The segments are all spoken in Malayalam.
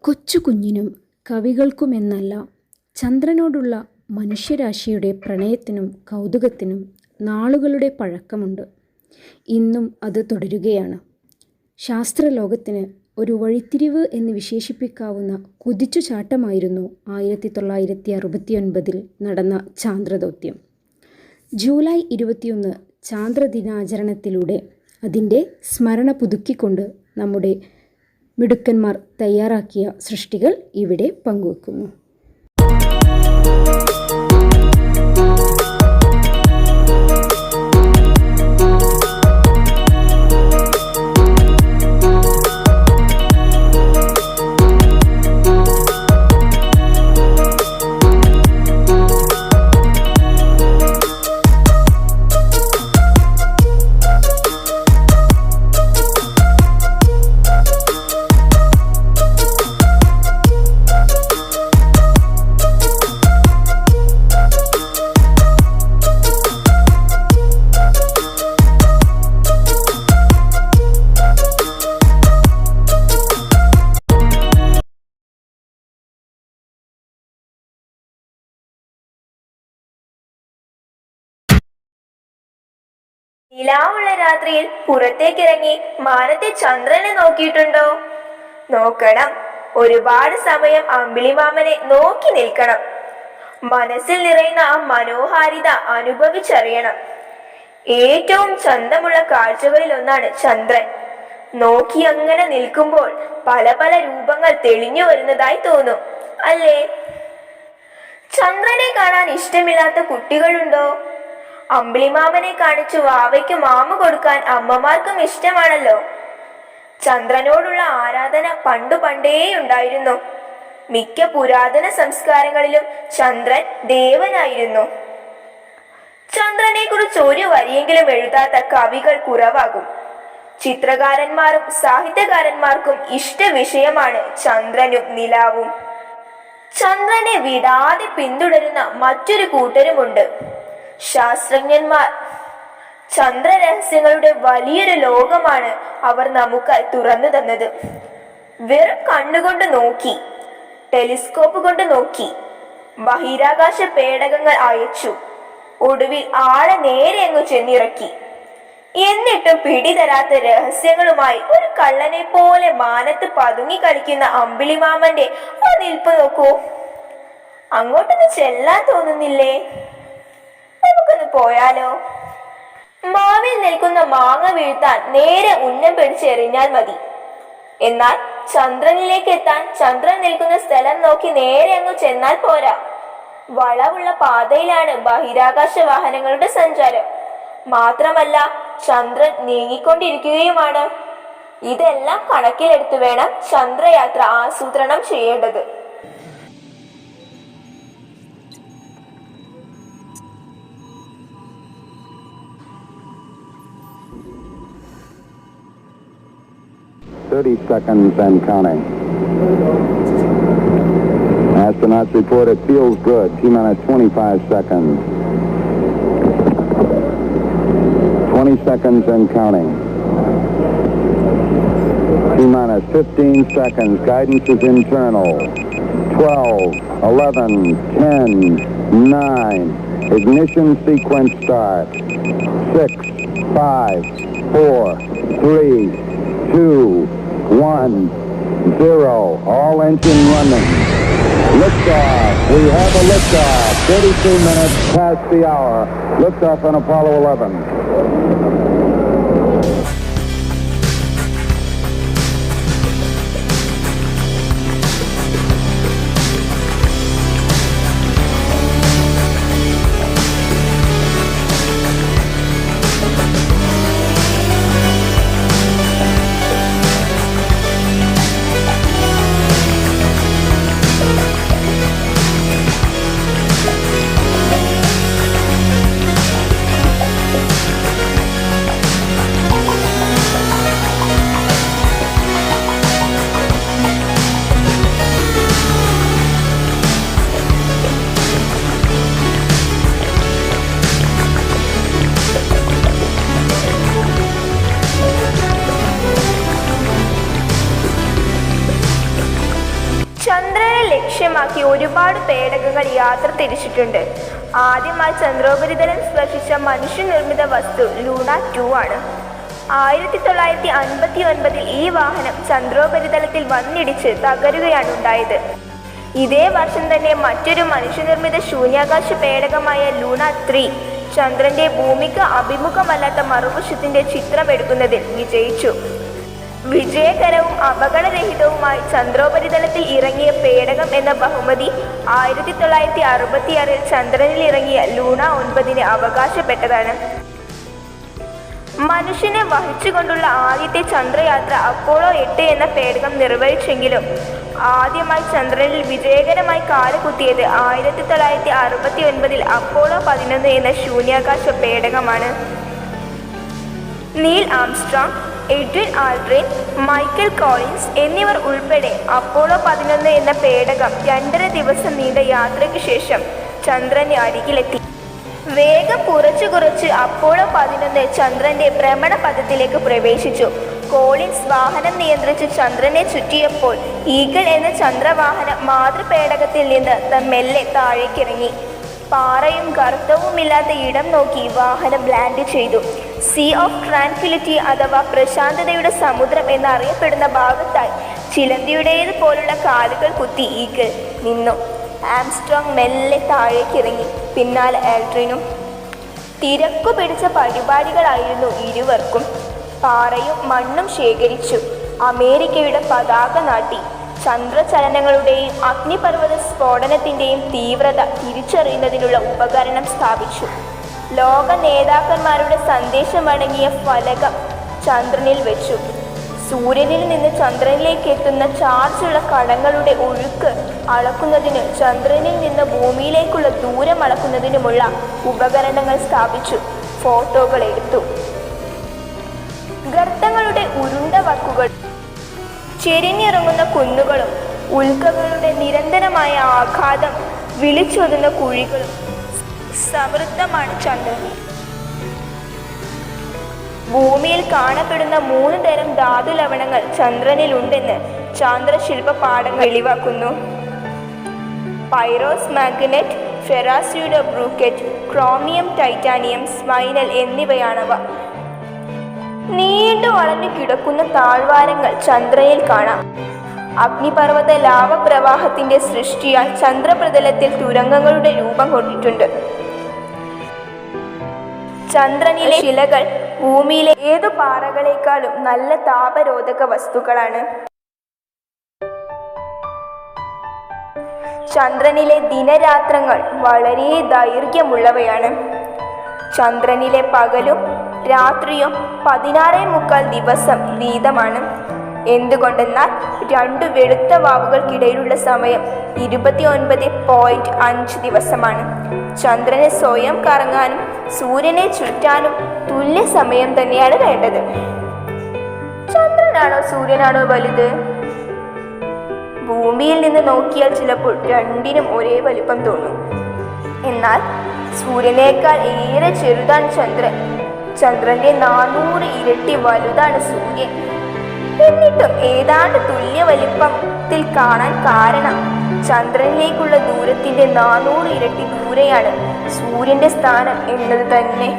കൊച്ചു കുഞ്ഞിനും കവികൾക്കുമെന്നല്ല, ചന്ദ്രനോടുള്ള മനുഷ്യരാശിയുടെ പ്രണയത്തിനും കൗതുകത്തിനും നാളുകളുടെ പഴക്കമുണ്ട്. ഇന്നും അത് തുടരുകയാണ്. ശാസ്ത്രലോകത്തിന് ഒരു വഴിത്തിരിവ് എന്ന് വിശേഷിപ്പിക്കാവുന്ന കുതിച്ചുചാട്ടമായിരുന്നു 1969 നടന്ന ചാന്ദ്രദൗത്യം. ജൂലൈ 21 ചാന്ദ്രദിനാചരണത്തിലൂടെ അതിൻ്റെ സ്മരണ പുതുക്കിക്കൊണ്ട് നമ്മുടെ മിടുക്കന്മാർ തയ്യാറാക്കിയ സൃഷ്ടികൾ ഇവിടെ പങ്കുവെക്കുന്നു. നിലാവുള്ള രാത്രിയിൽ പുറത്തേക്കിറങ്ങി മാനത്തെ ചന്ദ്രനെ നോക്കിയിട്ടുണ്ടോ? നോക്കണം. ഒരുപാട് സമയം അമ്പിളിമാമനെ നോക്കി നിൽക്കണം. മനസ്സിൽ നിറയുന്ന ആ മനോഹാരിത അനുഭവിച്ചറിയണം. ഏറ്റവും ചന്തമുള്ള കാഴ്ചകളിൽ ഒന്നാണ് ചന്ദ്രൻ. നോക്കി അങ്ങനെ നിൽക്കുമ്പോൾ പല പല രൂപങ്ങൾ തെളിഞ്ഞു വരുന്നതായി തോന്നും, അല്ലേ? ചന്ദ്രനെ കാണാൻ ഇഷ്ടമില്ലാത്ത കുട്ടികളുണ്ടോ? അമ്പിളിമാമനെ കാണിച്ചു വാവയ്ക്ക് മാമ കൊടുക്കാൻ അമ്മമാർക്കും ഇഷ്ടമാണല്ലോ. ചന്ദ്രനോടുള്ള ആരാധന പണ്ടേയുണ്ടായിരുന്നു. മിക്ക പുരാതന സംസ്കാരങ്ങളിലും ചന്ദ്രൻ ദേവനായിരുന്നു. ചന്ദ്രനെ കുറിച്ച് ഒരു വരിയെങ്കിലും എഴുതാത്ത കവികൾ കുറവാകും. ചിത്രകാരന്മാരും സാഹിത്യകാരന്മാർക്കും ഇഷ്ട വിഷയമാണ് ചന്ദ്രനും നിലാവും. ചന്ദ്രനെ വിടാതെ പിന്തുടരുന്ന മറ്റൊരു കൂട്ടരുമുണ്ട്, ശാസ്ത്രജ്ഞന്മാർ. ചന്ദ്രരഹസ്യങ്ങളുടെ വലിയൊരു ലോകമാണ് അവർ നമുക്കായി തുറന്നു തന്നത്. വെറും കണ്ണുകൊണ്ട് നോക്കി, ടെലിസ്കോപ്പ് കൊണ്ട് നോക്കി, ബഹിരാകാശ പേടകങ്ങൾ അയച്ചു, ഒടുവിൽ ആളെ നേരെ അങ്ങ് ചെന്നിറക്കി. എന്നിട്ടും പിടിതരാത്ത രഹസ്യങ്ങളുമായി ഒരു കള്ളനെ പോലെ മാനത്ത് പതുങ്ങി കളിക്കുന്ന അമ്പിളിമാമന്റെ ആ നിൽപ്പ് നോക്കൂ. അങ്ങോട്ടൊന്ന് ചെല്ലാൻ തോന്നുന്നില്ലേ? നമുക്കൊന്ന് പോയാലോ? മാവിൽ നിൽക്കുന്ന മാങ്ങ വീഴ്ത്താൻ നേരെ ഉന്നം പിടിച്ചെറിഞ്ഞാൽ മതി. എന്നാൽ ചന്ദ്രനിലേക്ക് എത്താൻ ചന്ദ്രൻ നിൽക്കുന്ന സ്ഥലം നോക്കി നേരെ അങ്ങ് ചെന്നാൽ പോരാ. വളവുള്ള പാതയിലാണ് ബഹിരാകാശ വാഹനങ്ങളുടെ സഞ്ചാരം. മാത്രമല്ല, ചന്ദ്രൻ നീങ്ങിക്കൊണ്ടിരിക്കുകയുമാണ്. ഇതെല്ലാം കണക്കിലെടുത്തു വേണം ചന്ദ്രയാത്ര ആസൂത്രണം ചെയ്യേണ്ടത്. "30 seconds and counting. Astronauts report it feels good. T-minus 25 seconds. 20 seconds and counting. T-minus 15 seconds. Guidance is internal. 12, 11, 10, 9. Ignition sequence start. 6, 5, 4, 3, 2, 1, 0. All engine running. Liftoff. We have a liftoff. 32 minutes past the hour. Liftoff on Apollo 11. ലക്ഷ്യമാക്കി ഒരുപാട് പേടകങ്ങൾ യാത്ര തിരിച്ചിട്ടുണ്ട്. ആദ്യമായി ചന്ദ്രോപരിതലം സ്പർശിച്ച മനുഷ്യനിർമ്മിത വസ്തു ലൂണ 2 ആണ്. 1959 ഈ വാഹനം ചന്ദ്രോപരിതലത്തിൽ വന്നിടിച്ച് തകരുകയാണ് ഉണ്ടായത്. ഇതേ വർഷം തന്നെ മറ്റൊരു മനുഷ്യനിർമ്മിത ശൂന്യാകാശ പേടകമായ ലൂണ 3 ചന്ദ്രന്റെ ഭൂമിക്ക് അഭിമുഖമല്ലാത്ത മറുവശത്തിന്റെ ചിത്രമെടുക്കുന്നതിൽ വിജയിച്ചു. വിജയകരവും അപകടരഹിതവുമായി ചന്ദ്രോപരിതലത്തിൽ ഇറങ്ങിയ പേടകം എന്ന ബഹുമതി 1966 ചന്ദ്രനിൽ ഇറങ്ങിയ ലൂണ 9 അവകാശപ്പെട്ടതാണ്. മനുഷ്യനെ വഹിച്ചുകൊണ്ടുള്ള ആദ്യത്തെ ചന്ദ്രയാത്ര അപ്പോളോ 8 എന്ന പേടകം നിർവഹിച്ചെങ്കിലും ആദ്യമായി ചന്ദ്രനിൽ വിജയകരമായി കാലുകുത്തിയത് 1969 അപ്പോളോ 11 എന്ന ശൂന്യാകാശ പേടകമാണ്. Neil Armstrong, Edwin Aldrin, Michael Collins എന്നിവർ ഉൾപ്പെടെ അപ്പോളോ 11 എന്ന പേടകം 2.5 ദിവസം നീണ്ട യാത്രയ്ക്ക് ശേഷം ചന്ദ്രന് അരികിലെത്തി. വേഗം കുറച്ച് അപ്പോളോ 11 ചന്ദ്രന്റെ ഭ്രമണപഥത്തിലേക്ക് പ്രവേശിച്ചു. കോളിൻസ് വാഹനം നിയന്ത്രിച്ച് ചന്ദ്രനെ ചുറ്റിയപ്പോൾ ഈഗിൾ എന്ന ചന്ദ്രവാഹന മാതൃപേടകത്തിൽ നിന്ന് മെല്ലെ താഴേക്കിറങ്ങി. പാറയും ഗർത്തവുമില്ലാത്ത ഇടം നോക്കി വാഹനം ലാൻഡ് ചെയ്തു. സീ ഓഫ് ട്രാൻക്വിലിറ്റി അഥവാ പ്രശാന്തതയുടെ സമുദ്രം എന്നറിയപ്പെടുന്ന ഭാഗത്തായി ചിലന്തിയുടേത് പോലുള്ള കാലുകൾ കുത്തി ഈഗിൾ നിന്നു. ആംസ്ട്രോങ് മെല്ലെ താഴേക്കിറങ്ങി, പിന്നാലെ ആൽഡ്രിനും. തിരക്കു പിടിച്ച പരിപാടികളായിരുന്നു ഇരുവർക്കും. പാറയും മണ്ണും ശേഖരിച്ചു. അമേരിക്കയുടെ പതാക നാട്ടി. ചന്ദ്രചലനങ്ങളുടെയും അഗ്നിപർവ്വത സ്ഫോടനത്തിൻ്റെയും തീവ്രത തിരിച്ചറിയുന്നതിനുള്ള ഉപകരണം സ്ഥാപിച്ചു. ലോക നേതാക്കന്മാരുടെ സന്ദേശമടങ്ങിയ ഫലകം ചന്ദ്രനിൽ വെച്ചു. സൂര്യനിൽ നിന്ന് ചന്ദ്രനിലേക്ക് എത്തുന്ന ചാർജുള്ള കണങ്ങളുടെ ഒഴുക്ക് അളക്കുന്നതിന് ചന്ദ്രനിൽ നിന്ന് ഭൂമിയിലേക്കുള്ള ദൂരം അളക്കുന്നതിനുമുള്ള ഉപകരണങ്ങൾ സ്ഥാപിച്ചു. ഫോട്ടോകൾ എടുത്തു. ഗർത്തങ്ങളുടെ ഉരുണ്ട വക്കുകൾ, ചെരിഞ്ഞിറങ്ങുന്ന കുന്നുകളും ഉൽക്കകളുടെ നിരന്തരമായ ആഘാതം വിളിച്ചൊതുന്ന കുഴികളും സമൃദ്ധമാണ് ചന്ദ്രൻ. ഭൂമിയിൽ കാണപ്പെടുന്ന 3 തരം ധാതു ലവണങ്ങൾ ചന്ദ്രനിലുണ്ടെന്ന് ചാന്ദ്രശില്പ പാഠങ്ങൾ വെളിവാക്കുന്നു. പൈറോസ് മാഗ്നറ്റ്, ഫെറാസ്യൂഡോ ബ്രൂക്കറ്റ്, ക്രോമിയം, ടൈറ്റാനിയം, സ്മൈനൽ എന്നിവയാണവ. നീണ്ടു വളഞ്ഞു കിടക്കുന്ന താഴ്വാരങ്ങൾ ചന്ദ്രനിൽ കാണാം. അഗ്നിപർവ്വത ലാവപ്രവാഹത്തിന്റെ സൃഷ്ടിയാൽ ചന്ദ്രപ്രതലത്തിൽ തുരങ്കങ്ങളുടെ രൂപം കൊണ്ടിട്ടുണ്ട്. ചന്ദ്രനിലെ ശിലകൾ ഭൂമിയിലെ ഏതു പാറകളെക്കാളും നല്ല താപരോധക വസ്തുക്കളാണ്. ചന്ദ്രനിലെ ദിനരാത്രങ്ങൾ വളരെ ദൈർഘ്യമുള്ളവയാണ്. ചന്ദ്രനിലെ പകലും രാത്രിയും 16.25 ദിവസം വീതമാണ്. എന്തുകൊണ്ടെന്നാൽ 2 വെളുത്ത വാവുകൾക്കിടയിലുള്ള സമയം 29.5 ദിവസമാണ്. ചന്ദ്രന് സ്വയം കറങ്ങാനും സൂര്യനെ ചുറ്റാനും തുല്യ സമയം തന്നെയാണ് വേണ്ടത്. ചന്ദ്രനാണോ സൂര്യനാണോ വലുത്? ഭൂമിയിൽ നിന്ന് നോക്കിയാൽ ചിലപ്പോൾ രണ്ടിനും ഒരേ വലിപ്പം തോന്നും. എന്നാൽ സൂര്യനേക്കാൾ ഏറെ ചെറുതാണ് ചന്ദ്രൻ. ചന്ദ്രന്റെ 400 ഇരട്ടി വലുതാണ് സൂര്യൻ. എന്നിട്ടും ഏതാണ്ട് തുല്യ വലിപ്പത്തിൽ കാണാൻ കാരണം ചന്ദ്രനിലേക്കുള്ള ദൂരത്തിന്റെ 400 ഇരട്ടി ദൂരെയാണ് സൂര്യന്റെ സ്ഥാനം എന്നത് തന്നെ.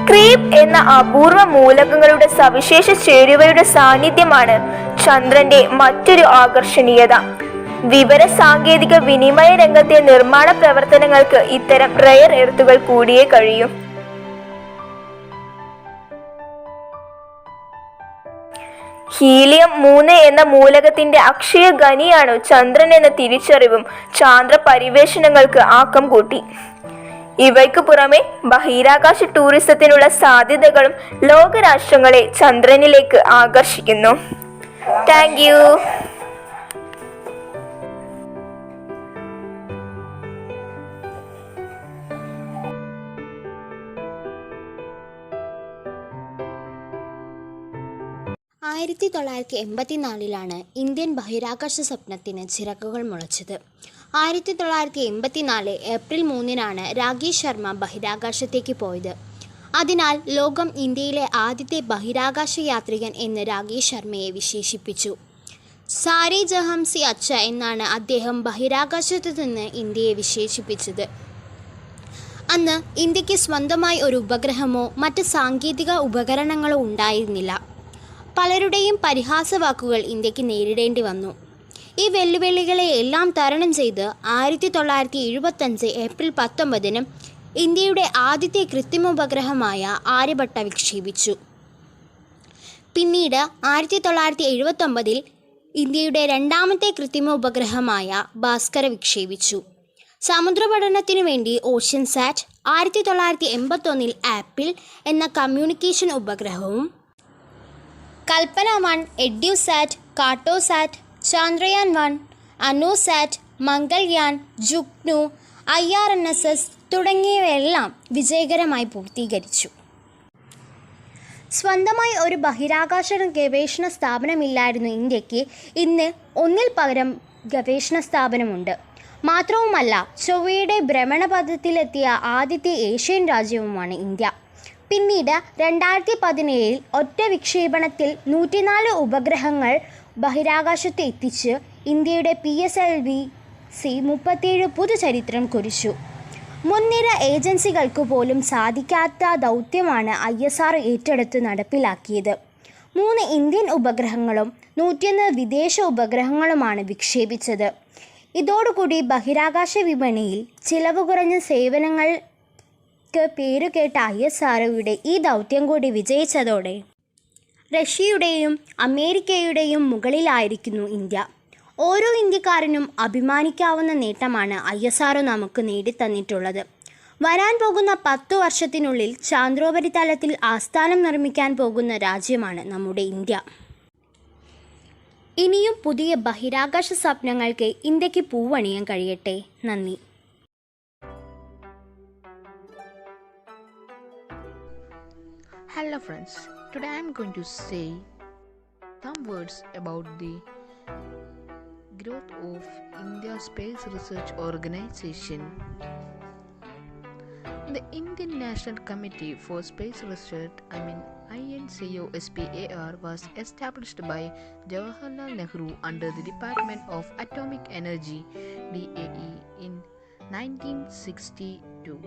ക്രീപ്പ് എന്ന അപൂർവ മൂലകങ്ങളുടെ സവിശേഷ ചേരുവയുടെ സാന്നിധ്യമാണ് ചന്ദ്രന്റെ മറ്റൊരു ആകർഷണീയത. വിവര സാങ്കേതിക വിനിമയ രംഗത്തെ നിർമ്മാണ പ്രവർത്തനങ്ങൾക്ക് ഇത്തരം റെയർ എർത്തുകൾ കൂടിയേ കഴിയും. ഹീലിയം 3 എന്ന മൂലകത്തിന്റെ അക്ഷയ ഖനിയാണ് ചന്ദ്രൻ എന്ന തിരിച്ചറിവും ചാന്ദ്ര പരിവേഷണങ്ങൾക്ക് ആക്കം കൂട്ടി. ഇവയ്ക്കു പുറമെ ബഹിരാകാശ ടൂറിസത്തിനുള്ള സാധ്യതകളും ലോകരാഷ്ട്രങ്ങളെ ചന്ദ്രനിലേക്ക് ആകർഷിക്കുന്നു. Thank you. 1984 ഇന്ത്യൻ ബഹിരാകാശ സ്വപ്നത്തിന് ചിറകുകൾ മുളച്ചത്. 1984 ഏപ്രിൽ 3 രാകേഷ് ശർമ്മ ബഹിരാകാശത്തേക്ക് പോയത്. അതിനാൽ ലോകം ഇന്ത്യയിലെ ആദ്യത്തെ ബഹിരാകാശ യാത്രികൻ എന്ന് രാകേഷ് ശർമ്മയെ വിശേഷിപ്പിച്ചു. സാരേ ജഹാം സി അച്ച എന്നാണ് അദ്ദേഹം ബഹിരാകാശത്തു നിന്ന് ഇന്ത്യയെ വിശേഷിപ്പിച്ചത്. അന്ന് ഇന്ത്യക്ക് സ്വന്തമായി ഒരു ഉപഗ്രഹമോ മറ്റ് സാങ്കേതിക ഉപകരണങ്ങളോ ഉണ്ടായിരുന്നില്ല. പലരുടെയും പരിഹാസവാക്കുകൾ ഇന്ത്യക്ക് നേരിടേണ്ടി വന്നു. ഈ വെല്ലുവിളികളെ എല്ലാം തരണം ചെയ്ത് 1975 ഏപ്രിൽ 19 ഇന്ത്യയുടെ ആദ്യത്തെ കൃത്രിമോപഗ്രഹമായ ആര്യഭട്ട വിക്ഷേപിച്ചു. പിന്നീട് 1979 ഇന്ത്യയുടെ രണ്ടാമത്തെ കൃത്രിമോപഗ്രഹമായ ഭാസ്കര വിക്ഷേപിച്ചു. സമുദ്രപഠനത്തിനു വേണ്ടി ഓഷ്യൻ സാറ്റ്, 1981 ആപ്പിൾ എന്ന കമ്മ്യൂണിക്കേഷൻ ഉപഗ്രഹവും, കൽപ്പന 1, എഡ്യൂസാറ്റ്, കാർട്ടോസാറ്റ്, ചന്ദ്രയാൻ 1, അനോസാറ്റ്, മംഗൾയാൻ, ജുഗ്നു, IRNSS തുടങ്ങിയവയെല്ലാം വിജയകരമായി പൂർത്തീകരിച്ചു. സ്വന്തമായി ഒരു ബഹിരാകാശ ഗവേഷണ സ്ഥാപനമില്ലായിരുന്നു ഇന്ത്യക്ക്. ഇന്ന് ഒന്നിൽ പകരം ഗവേഷണ സ്ഥാപനമുണ്ട്. മാത്രവുമല്ല, ചൊവ്വയുടെ ഭ്രമണപഥത്തിലെത്തിയ ആദ്യത്തെ ഏഷ്യൻ രാജ്യവുമാണ് ഇന്ത്യ. പിന്നീട് 2017 ഒറ്റ വിക്ഷേപണത്തിൽ 104 ഉപഗ്രഹങ്ങൾ ബഹിരാകാശത്ത് എത്തിച്ച് ഇന്ത്യയുടെ PSLV-C 37 പുതുചരിത്രം കുറിച്ചു. മുൻനിര ഏജൻസികൾക്ക് പോലും സാധിക്കാത്ത ദൗത്യമാണ് ISRO ഏറ്റെടുത്ത് നടപ്പിലാക്കിയത്. 3 ഇന്ത്യൻ ഉപഗ്രഹങ്ങളും 101 വിദേശ ഉപഗ്രഹങ്ങളുമാണ് വിക്ഷേപിച്ചത്. ഇതോടുകൂടി ബഹിരാകാശ വിപണിയിൽ ചിലവ് കുറഞ്ഞ സേവനങ്ങൾക്ക് പേരുകേട്ട ISROയുടെ ഈ ദൗത്യം കൂടി വിജയിച്ചതോടെ റഷ്യയുടെയും അമേരിക്കയുടെയും മുകളിലായിരിക്കുന്നു ഇന്ത്യ. ഓരോ ഇന്ത്യക്കാരനും അഭിമാനിക്കാവുന്ന നേട്ടമാണ് ISRO നമുക്ക് നേടിത്തന്നിട്ടുള്ളത്. വരാൻ പോകുന്ന 10 വർഷത്തിനുള്ളിൽ ചാന്ദ്രോപരിതലത്തിൽ ആസ്ഥാനം നിർമ്മിക്കാൻ പോകുന്ന രാജ്യമാണ് നമ്മുടെ ഇന്ത്യ. ഇനിയും പുതിയ ബഹിരാകാശ സ്വപ്നങ്ങൾക്ക് ഇന്ത്യക്ക് പൂവണിയാൻ കഴിയട്ടെ. നന്ദി. Hello friends, today I am going to say some words about the growth of India Space Research Organization. The Indian National Committee for Space Research, INCOSPAR, was established by Jawaharlal Nehru under the Department of Atomic Energy (DAE) in 1962.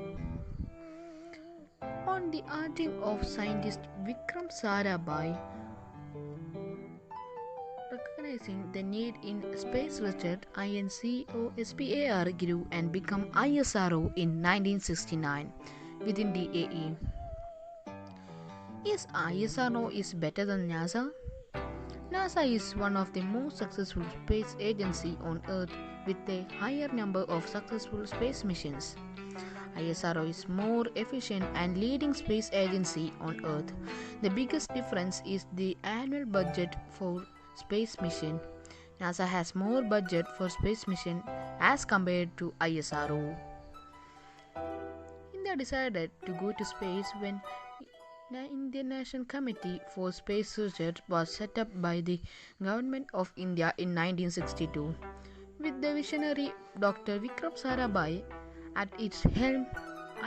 On the urging of scientist Vikram Sarabhai, recognizing the need in space research, INCOSPAR grew and became ISRO in 1969 within DAE. Yes, ISRO is better than NASA. NASA is one of the most successful space agency on Earth with a higher number of successful space missions. ISRO is more efficient and leading space agency on Earth. The biggest difference is the annual budget for space mission. NASA has more budget for space mission as compared to ISRO. India decided to go to space when the Indian National Committee for Space Research was set up by the Government of India in 1962. With the visionary Dr. Vikram Sarabhai at its helm,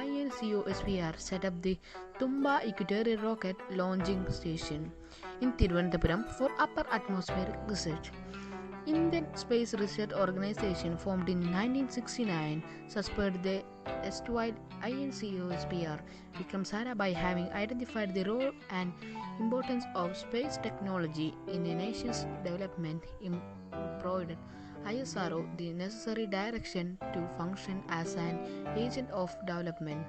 INCOSPR set up the Tumba Equatorial Rocket Launching Station in Thiruvananthapuram for upper atmospheric research. Indian Space Research Organization, formed in 1969, suspended the erstwhile INCOSPR. Vikram Sarabhai, having identified the role and importance of space technology in a nation's development, provided ISRO the necessary direction to function as an agent of development.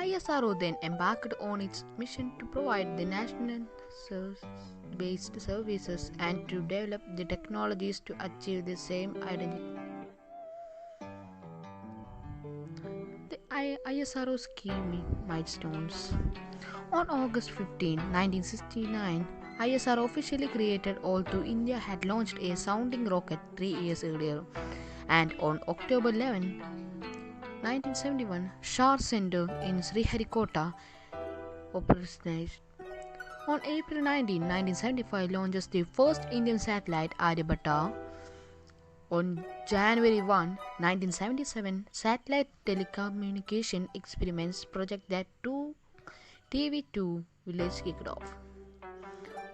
ISRO then embarked on its mission to provide the national based services and to develop the technologies to achieve the same identity. The ISRO's key milestones. On August 15, 1969, ISRO officially created, although India had launched a sounding rocket 3 years earlier. And on October 11, 1971, Shar Center in Sriharikota operationalized. On April 19, 1975, launches the first Indian satellite Aryabhatta. On January 1, 1977, satellite telecommunication experiments project that TV2 village kicked off.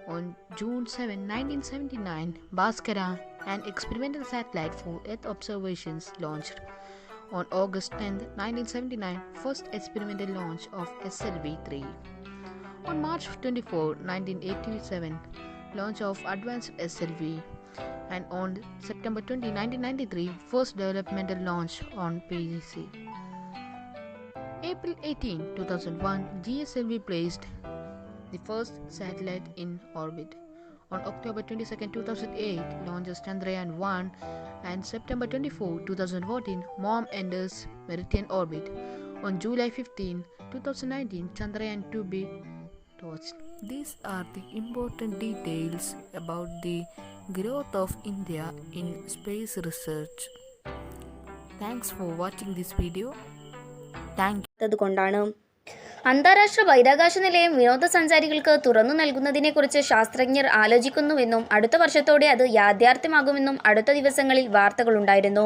On June 7, 1979, Bhaskara, an experimental satellite for Earth observations, launched. On August 10, 1979, first experimental launch of SLV-3. On March 24, 1987, launch of advanced SLV. And on September 20, 1993, first developmental launch on PGC. April 18, 2001, GSLV placed the first satellite in orbit. On October 22, 2008, launches Chandrayaan-1, and September 24, 2014, MOM enters Meridian orbit. On July 15, 2019, Chandrayaan-2B launched. These are the important details about the growth of India in space research. Thanks for watching this video. Thank you. അതുകൊണ്ടാണ് അന്താരാഷ്ട്ര ബഹിരാകാശ നിലയം വിനോദസഞ്ചാരികൾക്ക് തുറന്നു നൽകുന്നതിനെക്കുറിച്ച് ശാസ്ത്രജ്ഞർ ആലോചിക്കുന്നുവെന്നും അടുത്ത വർഷത്തോടെ അത് യാഥാർത്ഥ്യമാകുമെന്നും അടുത്ത ദിവസങ്ങളിൽ വാർത്തകളുണ്ടായിരുന്നു.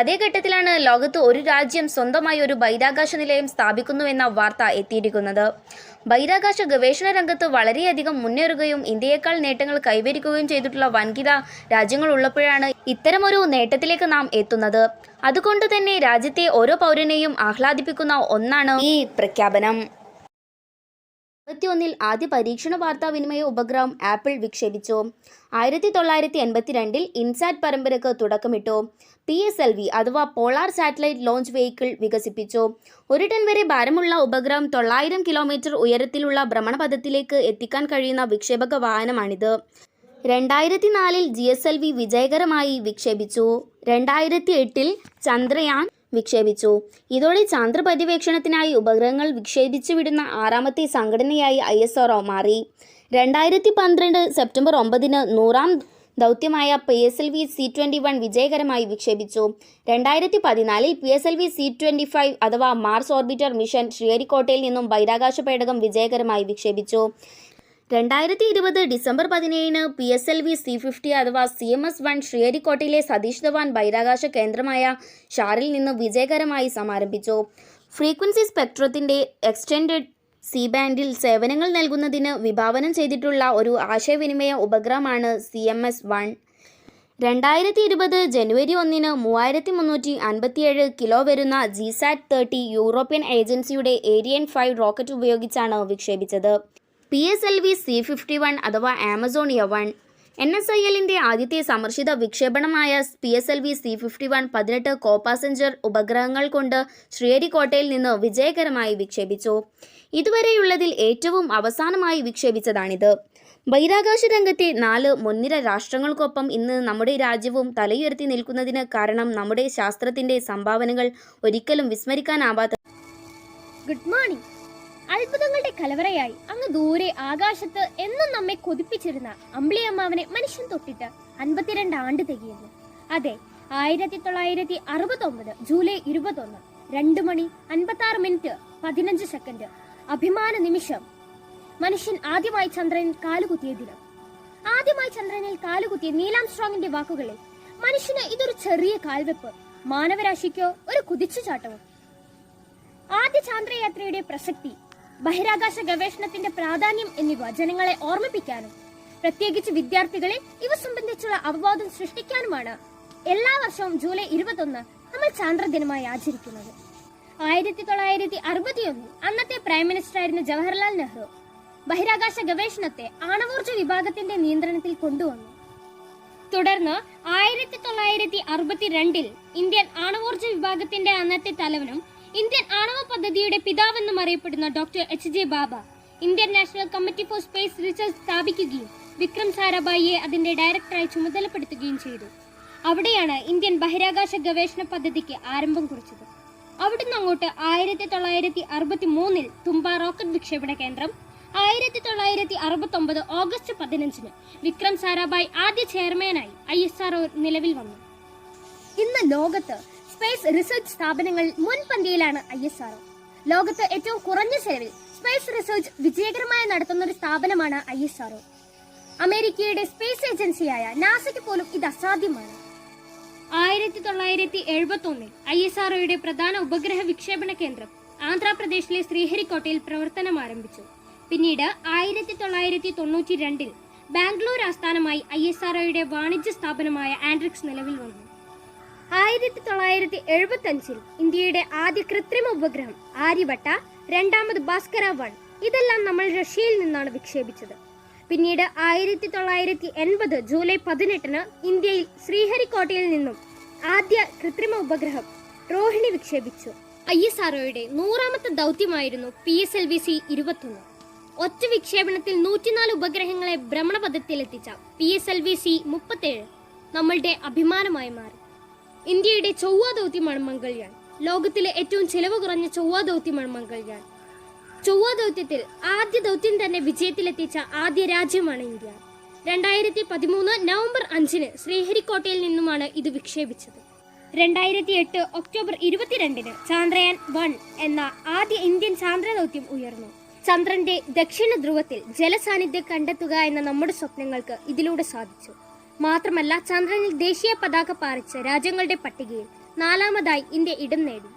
അതേ ഘട്ടത്തിലാണ് ലോകത്ത് ഒരു രാജ്യം സ്വന്തമായി ഒരു ബഹിരാകാശ നിലയം സ്ഥാപിക്കുന്നുവെന്ന വാർത്ത എത്തിയിരിക്കുന്നത്. ബഹിരാകാശ ഗവേഷണ രംഗത്ത് വളരെയധികം മുന്നേറുകയും ഇന്ത്യയേക്കാൾ നേട്ടങ്ങൾ കൈവരിക്കുകയും ചെയ്തിട്ടുള്ള വൻകിട രാജ്യങ്ങളുള്ളപ്പോഴാണ് ഇത്തരമൊരു നേട്ടത്തിലേക്ക് നാം എത്തുന്നത്. അതുകൊണ്ട് തന്നെ രാജ്യത്തെ ഓരോ പൗരനെയും ആഹ്ലാദിപ്പിക്കുന്ന ഒന്നാണ് ഈ പ്രഖ്യാപനം. 1981 ആദ്യ പരീക്ഷണ വാർത്താവിനിമയ ഉപഗ്രഹം ആപ്പിൾ വിക്ഷേപിച്ചു. 1982 ഇൻസാറ്റ് പരമ്പരയ്ക്ക് തുടക്കമിട്ടു. PSLV അഥവാ പോളാർ സാറ്റലൈറ്റ് ലോഞ്ച് വെഹിക്കിൾ വികസിപ്പിച്ചു. 1 ടൺ വരെ ഭാരമുള്ള ഉപഗ്രഹം 900 കിലോമീറ്റർ ഉയരത്തിലുള്ള ഭ്രമണപഥത്തിലേക്ക് എത്തിക്കാൻ കഴിയുന്ന വിക്ഷേപക വാഹനമാണിത്. 2004 GSLV വിജയകരമായി വിക്ഷേപിച്ചു. 2008 ചന്ദ്രയാൻ വിക്ഷേപിച്ചു. ഇതോടെ ചന്ദ്ര പര്യവേക്ഷണത്തിനായി ഉപഗ്രഹങ്ങൾ വിക്ഷേപിച്ചു വിടുന്ന 6ാമത്തെ സംഘടനയായി ISRO മാറി. 2012 സെപ്റ്റംബർ 9 100ാം ദൗത്യമായ PSLV C-21 വിജയകരമായി വിക്ഷേപിച്ചു. 2014 PSLV C-25 അഥവാ മാർസ് ഓർബിറ്റർ മിഷൻ ശ്രീഹരിക്കോട്ടയിൽ നിന്നും ബഹിരാകാശ പേടകം വിജയകരമായി വിക്ഷേപിച്ചു. 2020 ഡിസംബർ 17 PSLV C-50 അഥവാ CMS-1 ശ്രീഹരിക്കോട്ടയിലെ സതീഷ് ധവാൻ ബഹിരാകാശ കേന്ദ്രമായ ഷാറിൽ നിന്ന് വിജയകരമായി സമാരംഭിച്ചു. ഫ്രീക്വൻസി സ്പെക്ട്രത്തിൻ്റെ എക്സ്റ്റൻഡഡ് സി ബാൻഡിൽ സേവനങ്ങൾ നൽകുന്നതിന് വിഭാവനം ചെയ്തിട്ടുള്ള ഒരു ആശയവിനിമയ ഉപഗ്രഹമാണ് CMS-1. 2020 ജനുവരി 1 3357 കിലോ വരുന്ന GSAT-30 യൂറോപ്യൻ ഏജൻസിയുടെ ഏരിയൻ 5 റോക്കറ്റ് ഉപയോഗിച്ചാണ് വിക്ഷേപിച്ചത്. PSLV C-51 അഥവാ ആമസോണിയ-1 NSILന്റെ ആദ്യത്തെ സമർശിത വിക്ഷേപണമായ PSLV C-51 18 കോപാസഞ്ചർ ഉപഗ്രഹങ്ങൾ കൊണ്ട് ശ്രീഹരിക്കോട്ടയിൽ നിന്ന് വിജയകരമായി വിക്ഷേപിച്ചു. ഇതുവരെയുള്ളതിൽ ഏറ്റവും അവസാനമായി വിക്ഷേപിച്ചതാണിത്. ബഹിരാകാശ രംഗത്തെ 4 മുൻനിര രാഷ്ട്രങ്ങൾക്കൊപ്പം ഇന്ന് നമ്മുടെ രാജ്യവും തലയുയർത്തി നിൽക്കുന്നതിന് കാരണം നമ്മുടെ ശാസ്ത്രത്തിൻ്റെ സംഭാവനകൾ ഒരിക്കലും വിസ്മരിക്കാനാവാത്ത. Good morning. അത്ഭുതങ്ങളുടെ കലവറയായി അങ്ങ് ദൂരെ ആകാശത്ത് എന്നും നമ്മെ കൊതിപ്പിച്ചിരുന്ന അമ്പിളിയമ്മാവനെ മനുഷ്യൻ തൊട്ടിട്ട് 52 ആണ്ട് തികയുന്നു. അതെ, 1969 ജൂലൈ 21 2 മണി 56 മിനിറ്റ് 15 സെക്കൻഡ് അഭിമാന നിമിഷം. മനുഷ്യൻ ആദ്യമായി ചന്ദ്രനിൽ കാലുകുത്തിയ ദിനം. ആദ്യമായി ചന്ദ്രനിൽ കാലുകുത്തിയ നീൽ ആംസ്ട്രോങ്ങിന്റെ വാക്കുകളിൽ മനുഷ്യന് ഇതൊരു ചെറിയ കാൽവെപ്പ്, മാനവരാശിക്കോ ഒരു കുതിച്ചുചാട്ടവും. ആദ്യ ചാന്ദ്രയാത്രയുടെ പ്രസക്തി, ബഹിരാകാശ ഗവേഷണത്തിന്റെ പ്രാധാന്യം എന്നിവ ജനങ്ങളെ ഓർമ്മിപ്പിക്കാനും പ്രത്യേകിച്ച് വിദ്യാർത്ഥികളിൽ ഇവ സംബന്ധിച്ചുള്ള അവബോധം സൃഷ്ടിക്കാനുമാണ് എല്ലാ വർഷവും ജൂലൈ 21 നമ്മൾ ചാന്ദ്രദിനമായി ആചരിക്കുന്നത്. 1961 അന്നത്തെ പ്രൈം മിനിസ്റ്ററായിരുന്ന ജവഹർലാൽ നെഹ്റു ബഹിരാകാശ ഗവേഷണത്തെ ആണവോർജ വിഭാഗത്തിന്റെ നിയന്ത്രണത്തിൽ കൊണ്ടുവന്നു. തുടർന്ന് 1962 ഇന്ത്യൻ ആണവോർജ വിഭാഗത്തിന്റെ അന്നത്തെ തലവനും ഇന്ത്യൻ ആണവ പദ്ധതിയുടെ പിതാവെന്നും അറിയപ്പെടുന്ന doctor HJ Baba Indian national committee for space research സ്ഥാപിക്കുകയും വിക്രം സാരാഭായിയെ അതിന്റെ ഡയറക്ടറായി ചുമതലപ്പെടുത്തുകയും ചെയ്തു. അവിടെയാണ് ഇന്ത്യൻ ബഹിരാകാശ ഗവേഷണ പദ്ധതിക്ക് ആരംഭം കുറിച്ചത്. അവിടുന്ന് അങ്ങോട്ട് 1963 തുമ്പ റോക്കറ്റ് വിക്ഷേപണ കേന്ദ്രം, 1969 ഓഗസ്റ്റ് 15 വിക്രം സാരാഭായ് ആദ്യ ചെയർമാനായി ISRO നിലവിൽ വന്നു. ഇന്ന് ലോകത്ത് സ്പേസ് റിസർച്ച് സ്ഥാപനങ്ങൾ മുൻപന്തിയിലാണ് ISRO. ലോകത്ത് ഏറ്റവും കുറഞ്ഞ ചെലവിൽ സ്പേസ് റിസർച്ച് വിജയകരമായി നടത്തുന്ന ഒരു സ്ഥാപനമാണ് ISRO. അമേരിക്കയുടെ സ്പേസ് ഏജൻസിയായ നാസയ്ക്ക് പോലും ഇത് അസാധ്യമാണ്. 1971 ISROയുടെ പ്രധാന ഉപഗ്രഹ വിക്ഷേപണ കേന്ദ്രം ആന്ധ്രാപ്രദേശിലെ ശ്രീഹരിക്കോട്ടയിൽ പ്രവർത്തനം ആരംഭിച്ചു. പിന്നീട് 1992 ബാംഗ്ലൂർ ആസ്ഥാനമായി ISROയുടെ വാണിജ്യ സ്ഥാപനമായ ആൻഡ്രിക്സ് നിലവിൽ വന്നു. 1975 ഇന്ത്യയുടെ ആദ്യ കൃത്രിമ ഉപഗ്രഹം ആര്യഭട്ട, രണ്ടാമത് ഭാസ്കര 1 ഇതെല്ലാം നമ്മൾ റഷ്യയിൽ നിന്നാണ് വിക്ഷേപിച്ചത്. പിന്നീട് 1980 ജൂലൈ 18 ഇന്ത്യയിൽ ശ്രീഹരിക്കോട്ടയിൽ നിന്നും ആദ്യ കൃത്രിമ ഉപഗ്രഹം രോഹിണി വിക്ഷേപിച്ചു. ISROയുടെ 100ാമത്തെ ദൗത്യമായിരുന്നു PSLV-C-21. ഒറ്റ വിക്ഷേപണത്തിൽ 104 ഉപഗ്രഹങ്ങളെ ഭ്രമണപഥത്തിലെത്തിച്ച PSLV-C-37 നമ്മളുടെ അഭിമാനമായി മാറി. ഇന്ത്യയുടെ ചൊവ്വ ദൗത്യമാണ് മംഗൾയാൻ. ലോകത്തിലെ ഏറ്റവും ചെലവ് കുറഞ്ഞ ചൊവ്വ ദൗത്യമാണ് മംഗൾയാൻ. ചൊവ്വ ദൗത്യത്തിൽ ആദ്യ ദൗത്യം തന്നെ വിജയത്തിലെത്തിച്ച ആദ്യ രാജ്യമാണ് ഇന്ത്യ. 2013 നവംബർ 5 ശ്രീഹരിക്കോട്ടയിൽ നിന്നുമാണ് ഇത് വിക്ഷേപിച്ചത്. 2008 ഒക്ടോബർ 22 ചാന്ദ്രയാൻ 1 എന്ന ആദ്യ ഇന്ത്യൻ ചാന്ദ്ര ദൗത്യം ഉയർന്നു. ചന്ദ്രന്റെ ദക്ഷിണ ധ്രുവത്തിൽ ജലസാന്നിധ്യം കണ്ടെത്തുക എന്ന നമ്മുടെ സ്വപ്നങ്ങൾക്ക് ഇതിലൂടെ സാധിച്ചു. മാത്രമല്ല, ചന്ദ്രനിൽ ദേശീയ പതാക പാറിച്ച രാജ്യങ്ങളുടെ പട്ടികയിൽ 4ാമതായി ഇന്ത്യ ഇടം നേടി.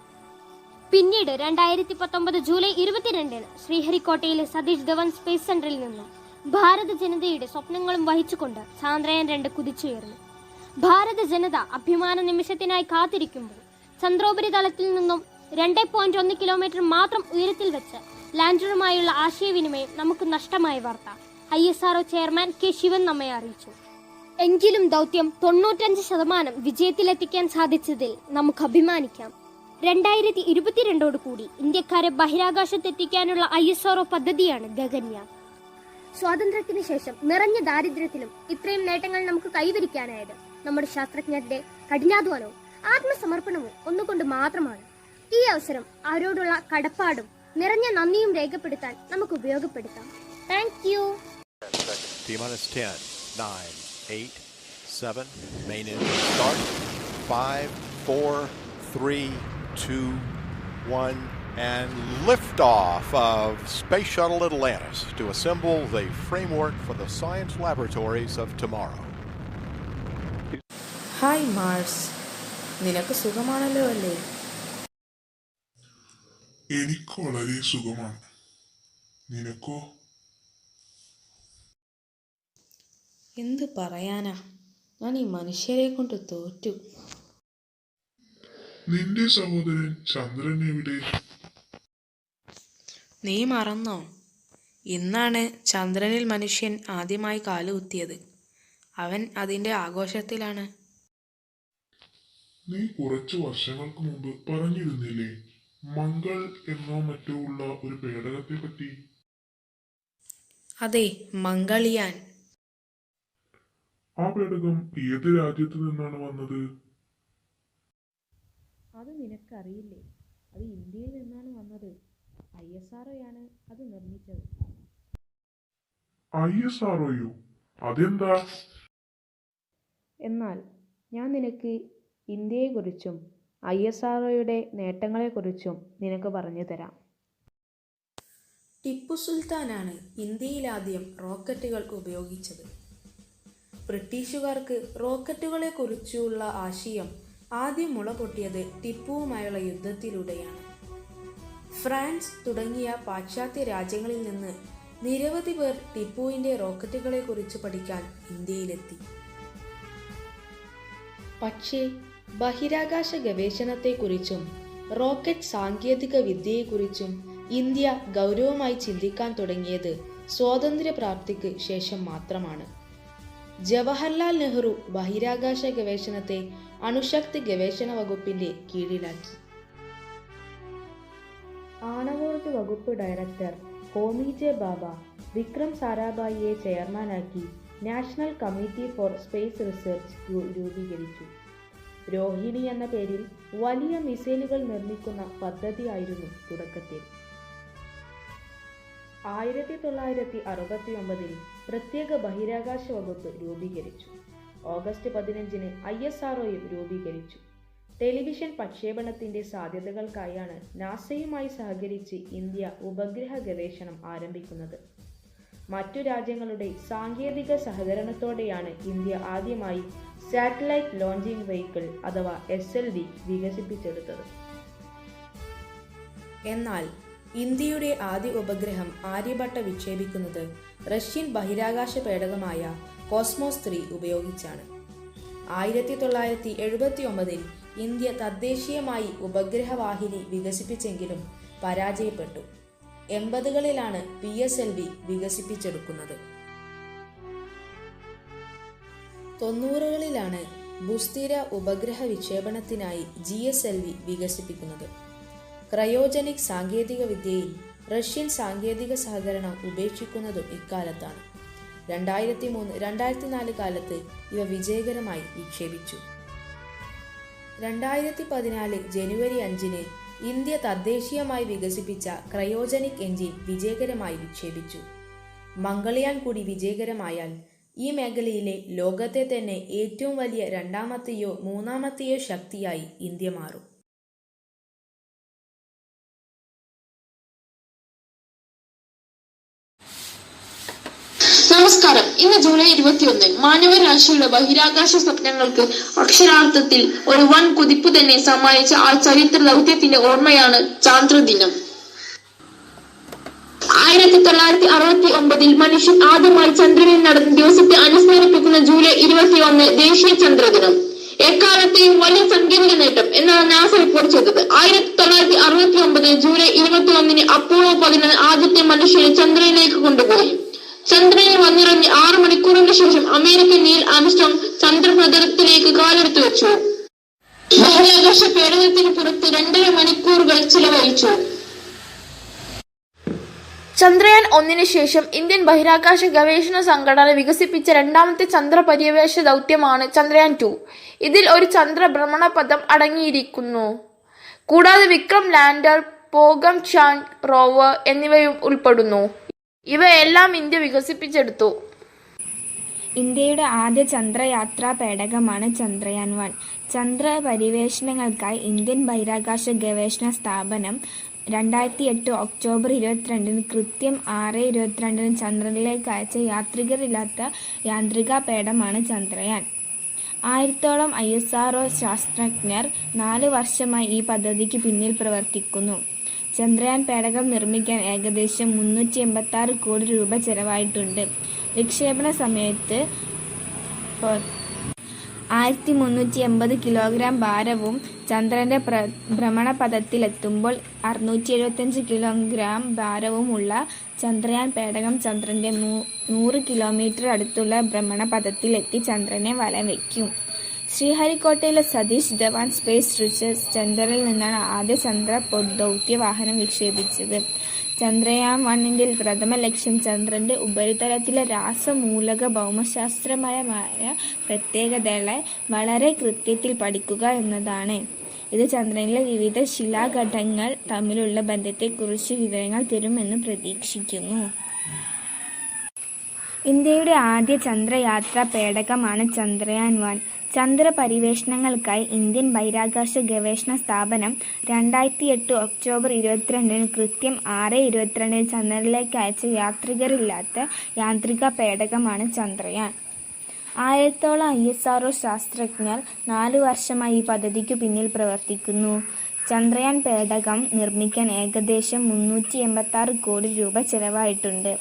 പിന്നീട് 2019 ജൂലൈ 22 ശ്രീഹരിക്കോട്ടയിലെ സതീഷ് ധവൻ സ്പേസ് സെന്ററിൽ നിന്നും ഭാരത ജനതയുടെ സ്വപ്നങ്ങളും വഹിച്ചുകൊണ്ട് ചാന്ദ്രയാൻ 2 കുതിച്ചുയർന്നു. ഭാരത ജനത അഭിമാന നിമിഷത്തിനായി കാത്തിരിക്കുമ്പോൾ ചന്ദ്രോപരിതലത്തിൽ നിന്നും 2.1 കിലോമീറ്റർ മാത്രം ഉയരത്തിൽ വെച്ച് ലാൻഡറുമായുള്ള ആശയവിനിമയം നമുക്ക് നഷ്ടമായ വാർത്ത ISRO ചെയർമാൻ K. ശിവൻ നമ്മെ അറിയിച്ചു. എങ്കിലും ദൗത്യം 95% വിജയത്തിലെത്തിക്കാൻ സാധിച്ചതിൽ നമുക്ക് അഭിമാനിക്കാം. 2022 കൂടി ഇന്ത്യക്കാരെ ബഹിരാകാശത്തെത്തിക്കാനുള്ള ISRO പദ്ധതിയാണ് ഗഗൻയാൻ. സ്വാതന്ത്ര്യത്തിന് ശേഷം നിറഞ്ഞ ദാരിദ്ര്യത്തിലും ഇത്രയും നേട്ടങ്ങൾ നമുക്ക് കൈവരിക്കാനായത് നമ്മുടെ ശാസ്ത്രജ്ഞരുടെ കഠിനാധ്വാനവും ആത്മസമർപ്പണവും ഒന്നുകൊണ്ട് മാത്രമാണ്. ഈ അവസരം അവരോടുള്ള കടപ്പാടും നിറഞ്ഞ നന്ദിയും രേഖപ്പെടുത്താൻ നമുക്ക് ഉപയോഗപ്പെടുത്താം. Thank you. T-minus 10, 9, 8, 7, main engine start, 5, 4, 3, 2, 1, and liftoff of Space Shuttle Atlantis to assemble the framework for the science laboratories of tomorrow. Hi Mars, നിനക്ക് സുഖമാണല്ലോ അല്ലേ? എനിക്ക് വളരെ സുഖമാണ്. നിനക്കോ? എന്ത് പറയാനാ, ഞാൻ ഈ മനുഷ്യരെ കൊണ്ട് തോറ്റു. നിന്റെ സഹോദരൻ ചന്ദ്രൻ എവിടെ? നീ മറന്നോ? ഇന്നാണ് ചന്ദ്രനിൽ മനുഷ്യൻ ആദ്യമായി കാലുകുത്തിയത്. അവൻ അതിൻ്റെ ആഘോഷത്തിലാണ്. നീ കുറച്ചു വർഷങ്ങൾക്ക് മുമ്പ് പറഞ്ഞിരുന്നില്ലേ മംഗൾ എന്നോ മറ്റോ ഉള്ള ഒരു പേടകത്തെ പറ്റി? അതെ, മംഗൾയാൻ. ആ പേടകം ഏത് രാജ്യത്ത് നിന്നാണ് വന്നത്? അത് നിനക്കറിയില്ലേ? അത് ഇന്ത്യയിൽ നിന്നാണ് വന്നത്. ISROയാണ് അത് നിർമ്മിച്ചത്. ISROയോ? അതെന്താ? എന്നാൽ ഞാൻ നിനക്ക് ഇന്ത്യയെക്കുറിച്ചും ISROയുടെ നേട്ടങ്ങളെക്കുറിച്ചും നിനക്ക് പറഞ്ഞു തരാം. ടിപ്പു സുൽത്താനാണ് ഇന്ത്യയിലാദ്യം റോക്കറ്റുകൾ ഉപയോഗിച്ചത്. ബ്രിട്ടീഷുകാർക്ക് റോക്കറ്റുകളെക്കുറിച്ചുള്ള ആശയം ആദ്യം മുളപൊട്ടിയത് ടിപ്പുവുമായുള്ള യുദ്ധത്തിലൂടെയാണ്. ഫ്രാൻസ് തുടങ്ങിയ പാശ്ചാത്യ രാജ്യങ്ങളിൽ നിന്ന് നിരവധി പേർ ടിപ്പുവിൻ്റെ റോക്കറ്റുകളെക്കുറിച്ച് പഠിക്കാൻ ഇന്ത്യയിലെത്തി. പക്ഷേ ബഹിരാകാശ ഗവേഷണത്തെക്കുറിച്ചും റോക്കറ്റ് സാങ്കേതിക വിദ്യയെക്കുറിച്ചും ഇന്ത്യ ഗൗരവമായി ചിന്തിക്കാൻ തുടങ്ങിയത് സ്വാതന്ത്ര്യപ്രാപ്തിക്ക് ശേഷം മാത്രമാണ്. ജവഹർലാൽ നെഹ്റു ബഹിരാകാശ ഗവേഷണത്തെ അണുശക്തി ഗവേഷണ വകുപ്പിന്റെ കീഴിലാക്കി. ആണവോർജ വകുപ്പ് ഡയറക്ടർ ഹോമി ജെ ബാബ വിക്രം സാരാഭായിയെ ചെയർമാനാക്കി national committee for space research രൂപീകരിച്ചു. രോഹിണി എന്ന പേരിൽ വലിയ മിസൈലുകൾ നിർമ്മിക്കുന്ന പദ്ധതിയായിരുന്നു തുടക്കത്തിൽ. 1969 പ്രത്യേക ബഹിരാകാശ വകുപ്പ് രൂപീകരിച്ചു. ഓഗസ്റ്റ് 15 ISROയും രൂപീകരിച്ചു. ടെലിവിഷൻ പ്രക്ഷേപണത്തിന്റെ സാധ്യതകൾക്കായാണ് നാസയുമായി സഹകരിച്ച് ഇന്ത്യ ഉപഗ്രഹ ഗവേഷണം ആരംഭിക്കുന്നത്. മറ്റു രാജ്യങ്ങളുടെ സാങ്കേതിക സഹകരണത്തോടെയാണ് ഇന്ത്യ ആദ്യമായി സാറ്റലൈറ്റ് ലോഞ്ചിങ് വെഹിക്കിൾ അഥവാ SLV വികസിപ്പിച്ചെടുത്തത്. എന്നാൽ ഇന്ത്യയുടെ ആദ്യ ഉപഗ്രഹം ആര്യഭട്ട വിക്ഷേപിക്കുന്നത് റഷ്യൻ ബഹിരാകാശ പേടകമായ കോസ്മോസ് 3 ഉപയോഗിച്ചാണ്. 1979 ഇന്ത്യ തദ്ദേശീയമായി ഉപഗ്രഹവാഹിനി വികസിപ്പിച്ചെങ്കിലും പരാജയപ്പെട്ടു. 80കളിലാണ് PSLV വികസിപ്പിച്ചെടുക്കുന്നത്. 90കളിലാണ് ഭൂസ്ഥിര ഉപഗ്രഹ വിക്ഷേപണത്തിനായി GSLV വികസിപ്പിക്കുന്നത്. ക്രയോജനിക് സാങ്കേതിക വിദ്യയിൽ റഷ്യൻ സാങ്കേതിക സഹകരണം ഉപേക്ഷിക്കുന്നതും ഇക്കാലത്താണ്. 2003-2004 കാലത്ത് ഇവ വിജയകരമായി വിക്ഷേപിച്ചു. 2014 ജനുവരി 5 ഇന്ത്യ തദ്ദേശീയമായി വികസിപ്പിച്ച ക്രയോജനിക് എഞ്ചിൻ വിജയകരമായി വിക്ഷേപിച്ചു. മംഗൾയാൻ കൂടി വിജയകരമായാൽ ഈ മേഖലയിലെ ലോകത്തെ തന്നെ ഏറ്റവും വലിയ രണ്ടാമത്തെയോ മൂന്നാമത്തെയോ ശക്തിയായി ഇന്ത്യ മാറും. നമസ്കാരം. ഇന്ന് ജൂലൈ 21. മാനവരാശിയുടെ ബഹിരാകാശ സ്വപ്നങ്ങൾക്ക് അക്ഷരാർത്ഥത്തിൽ ഒരു വൻ കുതിപ്പ് തന്നെ സമ്മാനിച്ച ആ ചരിത്ര ദൗത്യത്തിന്റെ ഓർമ്മയാണ് ചാന്ദ്രദിനം. 1969 മനുഷ്യൻ ആദ്യമായി ചന്ദ്രനിൽ നടന്ന ദിവസത്തെ അനുസ്മരിപ്പിക്കുന്ന ജൂലൈ 21 ദേശീയ ചന്ദ്രദിനം. എക്കാലത്തെയും വലിയ സാങ്കേതിക നേട്ടം എന്നാണ് നാസ റിപ്പോർട്ട് ചെയ്തത്. 1969 ജൂലൈ 21 അപ്പോളോ 11 ആദ്യത്തെ മനുഷ്യനെ ചന്ദ്രനിലേക്ക് കൊണ്ടുപോയി. ചന്ദ്രനിൽ വന്നിറങ്ങി 6 മണിക്കൂറിന് ശേഷം അമേരിക്കൻ നീൽ ആംസ്ട്രോങ് ചന്ദ്രപ്രതലത്തിലേക്ക് കാലെടുത്തു വെച്ചു. ബഹിരാകാശ പേടകത്തിന് പുറത്ത് 2.5 മണിക്കൂറുകൾ ചിലവഴിച്ചു. ചന്ദ്രയാൻ 1 ശേഷം ഇന്ത്യൻ ബഹിരാകാശ ഗവേഷണ സംഘടന വികസിപ്പിച്ച രണ്ടാമത്തെ ചന്ദ്ര പര്യവേഷ ദൗത്യമാണ് ചന്ദ്രയാൻ 2. ഇതിൽ ഒരു ചന്ദ്ര ഭ്രമണപഥം അടങ്ങിയിരിക്കുന്നു. കൂടാതെ വിക്രം ലാൻഡർ, പോഗം ചാന്ദ് റോവർ എന്നിവയും ഉൾപ്പെടുന്നു. ഇവയെല്ലാം ഇന്ത്യ വികസിപ്പിച്ചെടുത്തു. ഇന്ത്യയുടെ ആദ്യ ചന്ദ്രയാത്രാ പേടകമാണ് ചന്ദ്രയാൻ 1. ചന്ദ്ര പര്യവേഷണങ്ങൾക്കായി ഇന്ത്യൻ ബഹിരാകാശ ഗവേഷണ സ്ഥാപനം 2008 ഒക്ടോബർ 22 കൃത്യം 6:22 ചന്ദ്രനിലേക്ക് അയച്ച യാത്രികരില്ലാത്ത യാന്ത്രിക പേടകമാണ് ചന്ദ്രയാൻ. 1000ഓളം ISRO ശാസ്ത്രജ്ഞർ 4 വർഷമായി ഈ പദ്ധതിക്ക് പിന്നിൽ പ്രവർത്തിക്കുന്നു. ചന്ദ്രയാൻ പേടകം നിർമ്മിക്കാൻ ഏകദേശം 386 കോടി രൂപ ചെലവായിട്ടുണ്ട്. വിക്ഷേപണ സമയത്ത് 1380 കിലോഗ്രാം ഭാരവും ചന്ദ്രന്റെ ഭ്രമണപഥത്തിലെത്തുമ്പോൾ 675 കിലോഗ്രാം ഭാരവുമുള്ള ചന്ദ്രയാൻ പേടകം ചന്ദ്രന്റെ 100 കിലോമീറ്റർ അടുത്തുള്ള ഭ്രമണപഥത്തിലെത്തി ചന്ദ്രനെ വലം വയ്ക്കും. ശ്രീഹരിക്കോട്ടയിലെ സതീഷ് ധവാൻ സ്പേസ് റിസർച്ച് സെന്ററിൽ നിന്നാണ് ആദ്യ ചന്ദ്ര ദൗത്യ വാഹനം വിക്ഷേപിച്ചത്. ചന്ദ്രയാൻ 1ന്റെ പ്രഥമ ലക്ഷ്യം ചന്ദ്രന്റെ ഉപരിതലത്തിലെ രാസമൂലക ഭൗമശാസ്ത്രപരമായ പ്രത്യേകതകളെ വളരെ കൃത്യത്തിൽ പഠിക്കുക എന്നതാണ്. ഇത് ചന്ദ്രനിലെ വിവിധ ശിലാഘടകങ്ങൾ തമ്മിലുള്ള ബന്ധത്തെക്കുറിച്ച് വിവരങ്ങൾ തരുമെന്ന് പ്രതീക്ഷിക്കുന്നു. ഇന്ത്യയുടെ ആദ്യ ചന്ദ്രയാത്രാ പേടകമാണ് ചന്ദ്രയാൻ 1. ചന്ദ്ര പര്യവേഷണങ്ങൾക്കായി ഇന്ത്യൻ ബഹിരാകാശ ഗവേഷണ സ്ഥാപനം 2008 ഒക്ടോബർ 22 കൃത്യം 6:22 ചന്ദ്രനിലേക്ക് അയച്ച യാത്രികരില്ലാത്ത യാന്ത്രിക പേടകമാണ് ചന്ദ്രയാൻ. 1000ഓളം ISRO ശാസ്ത്രജ്ഞർ 4 വർഷമായി ഈ പദ്ധതിക്കു പിന്നിൽ പ്രവർത്തിക്കുന്നു. ചന്ദ്രയാൻ പേടകം നിർമ്മിക്കാൻ ഏകദേശം 386 കോടി രൂപ ചെലവായിട്ടുണ്ട്.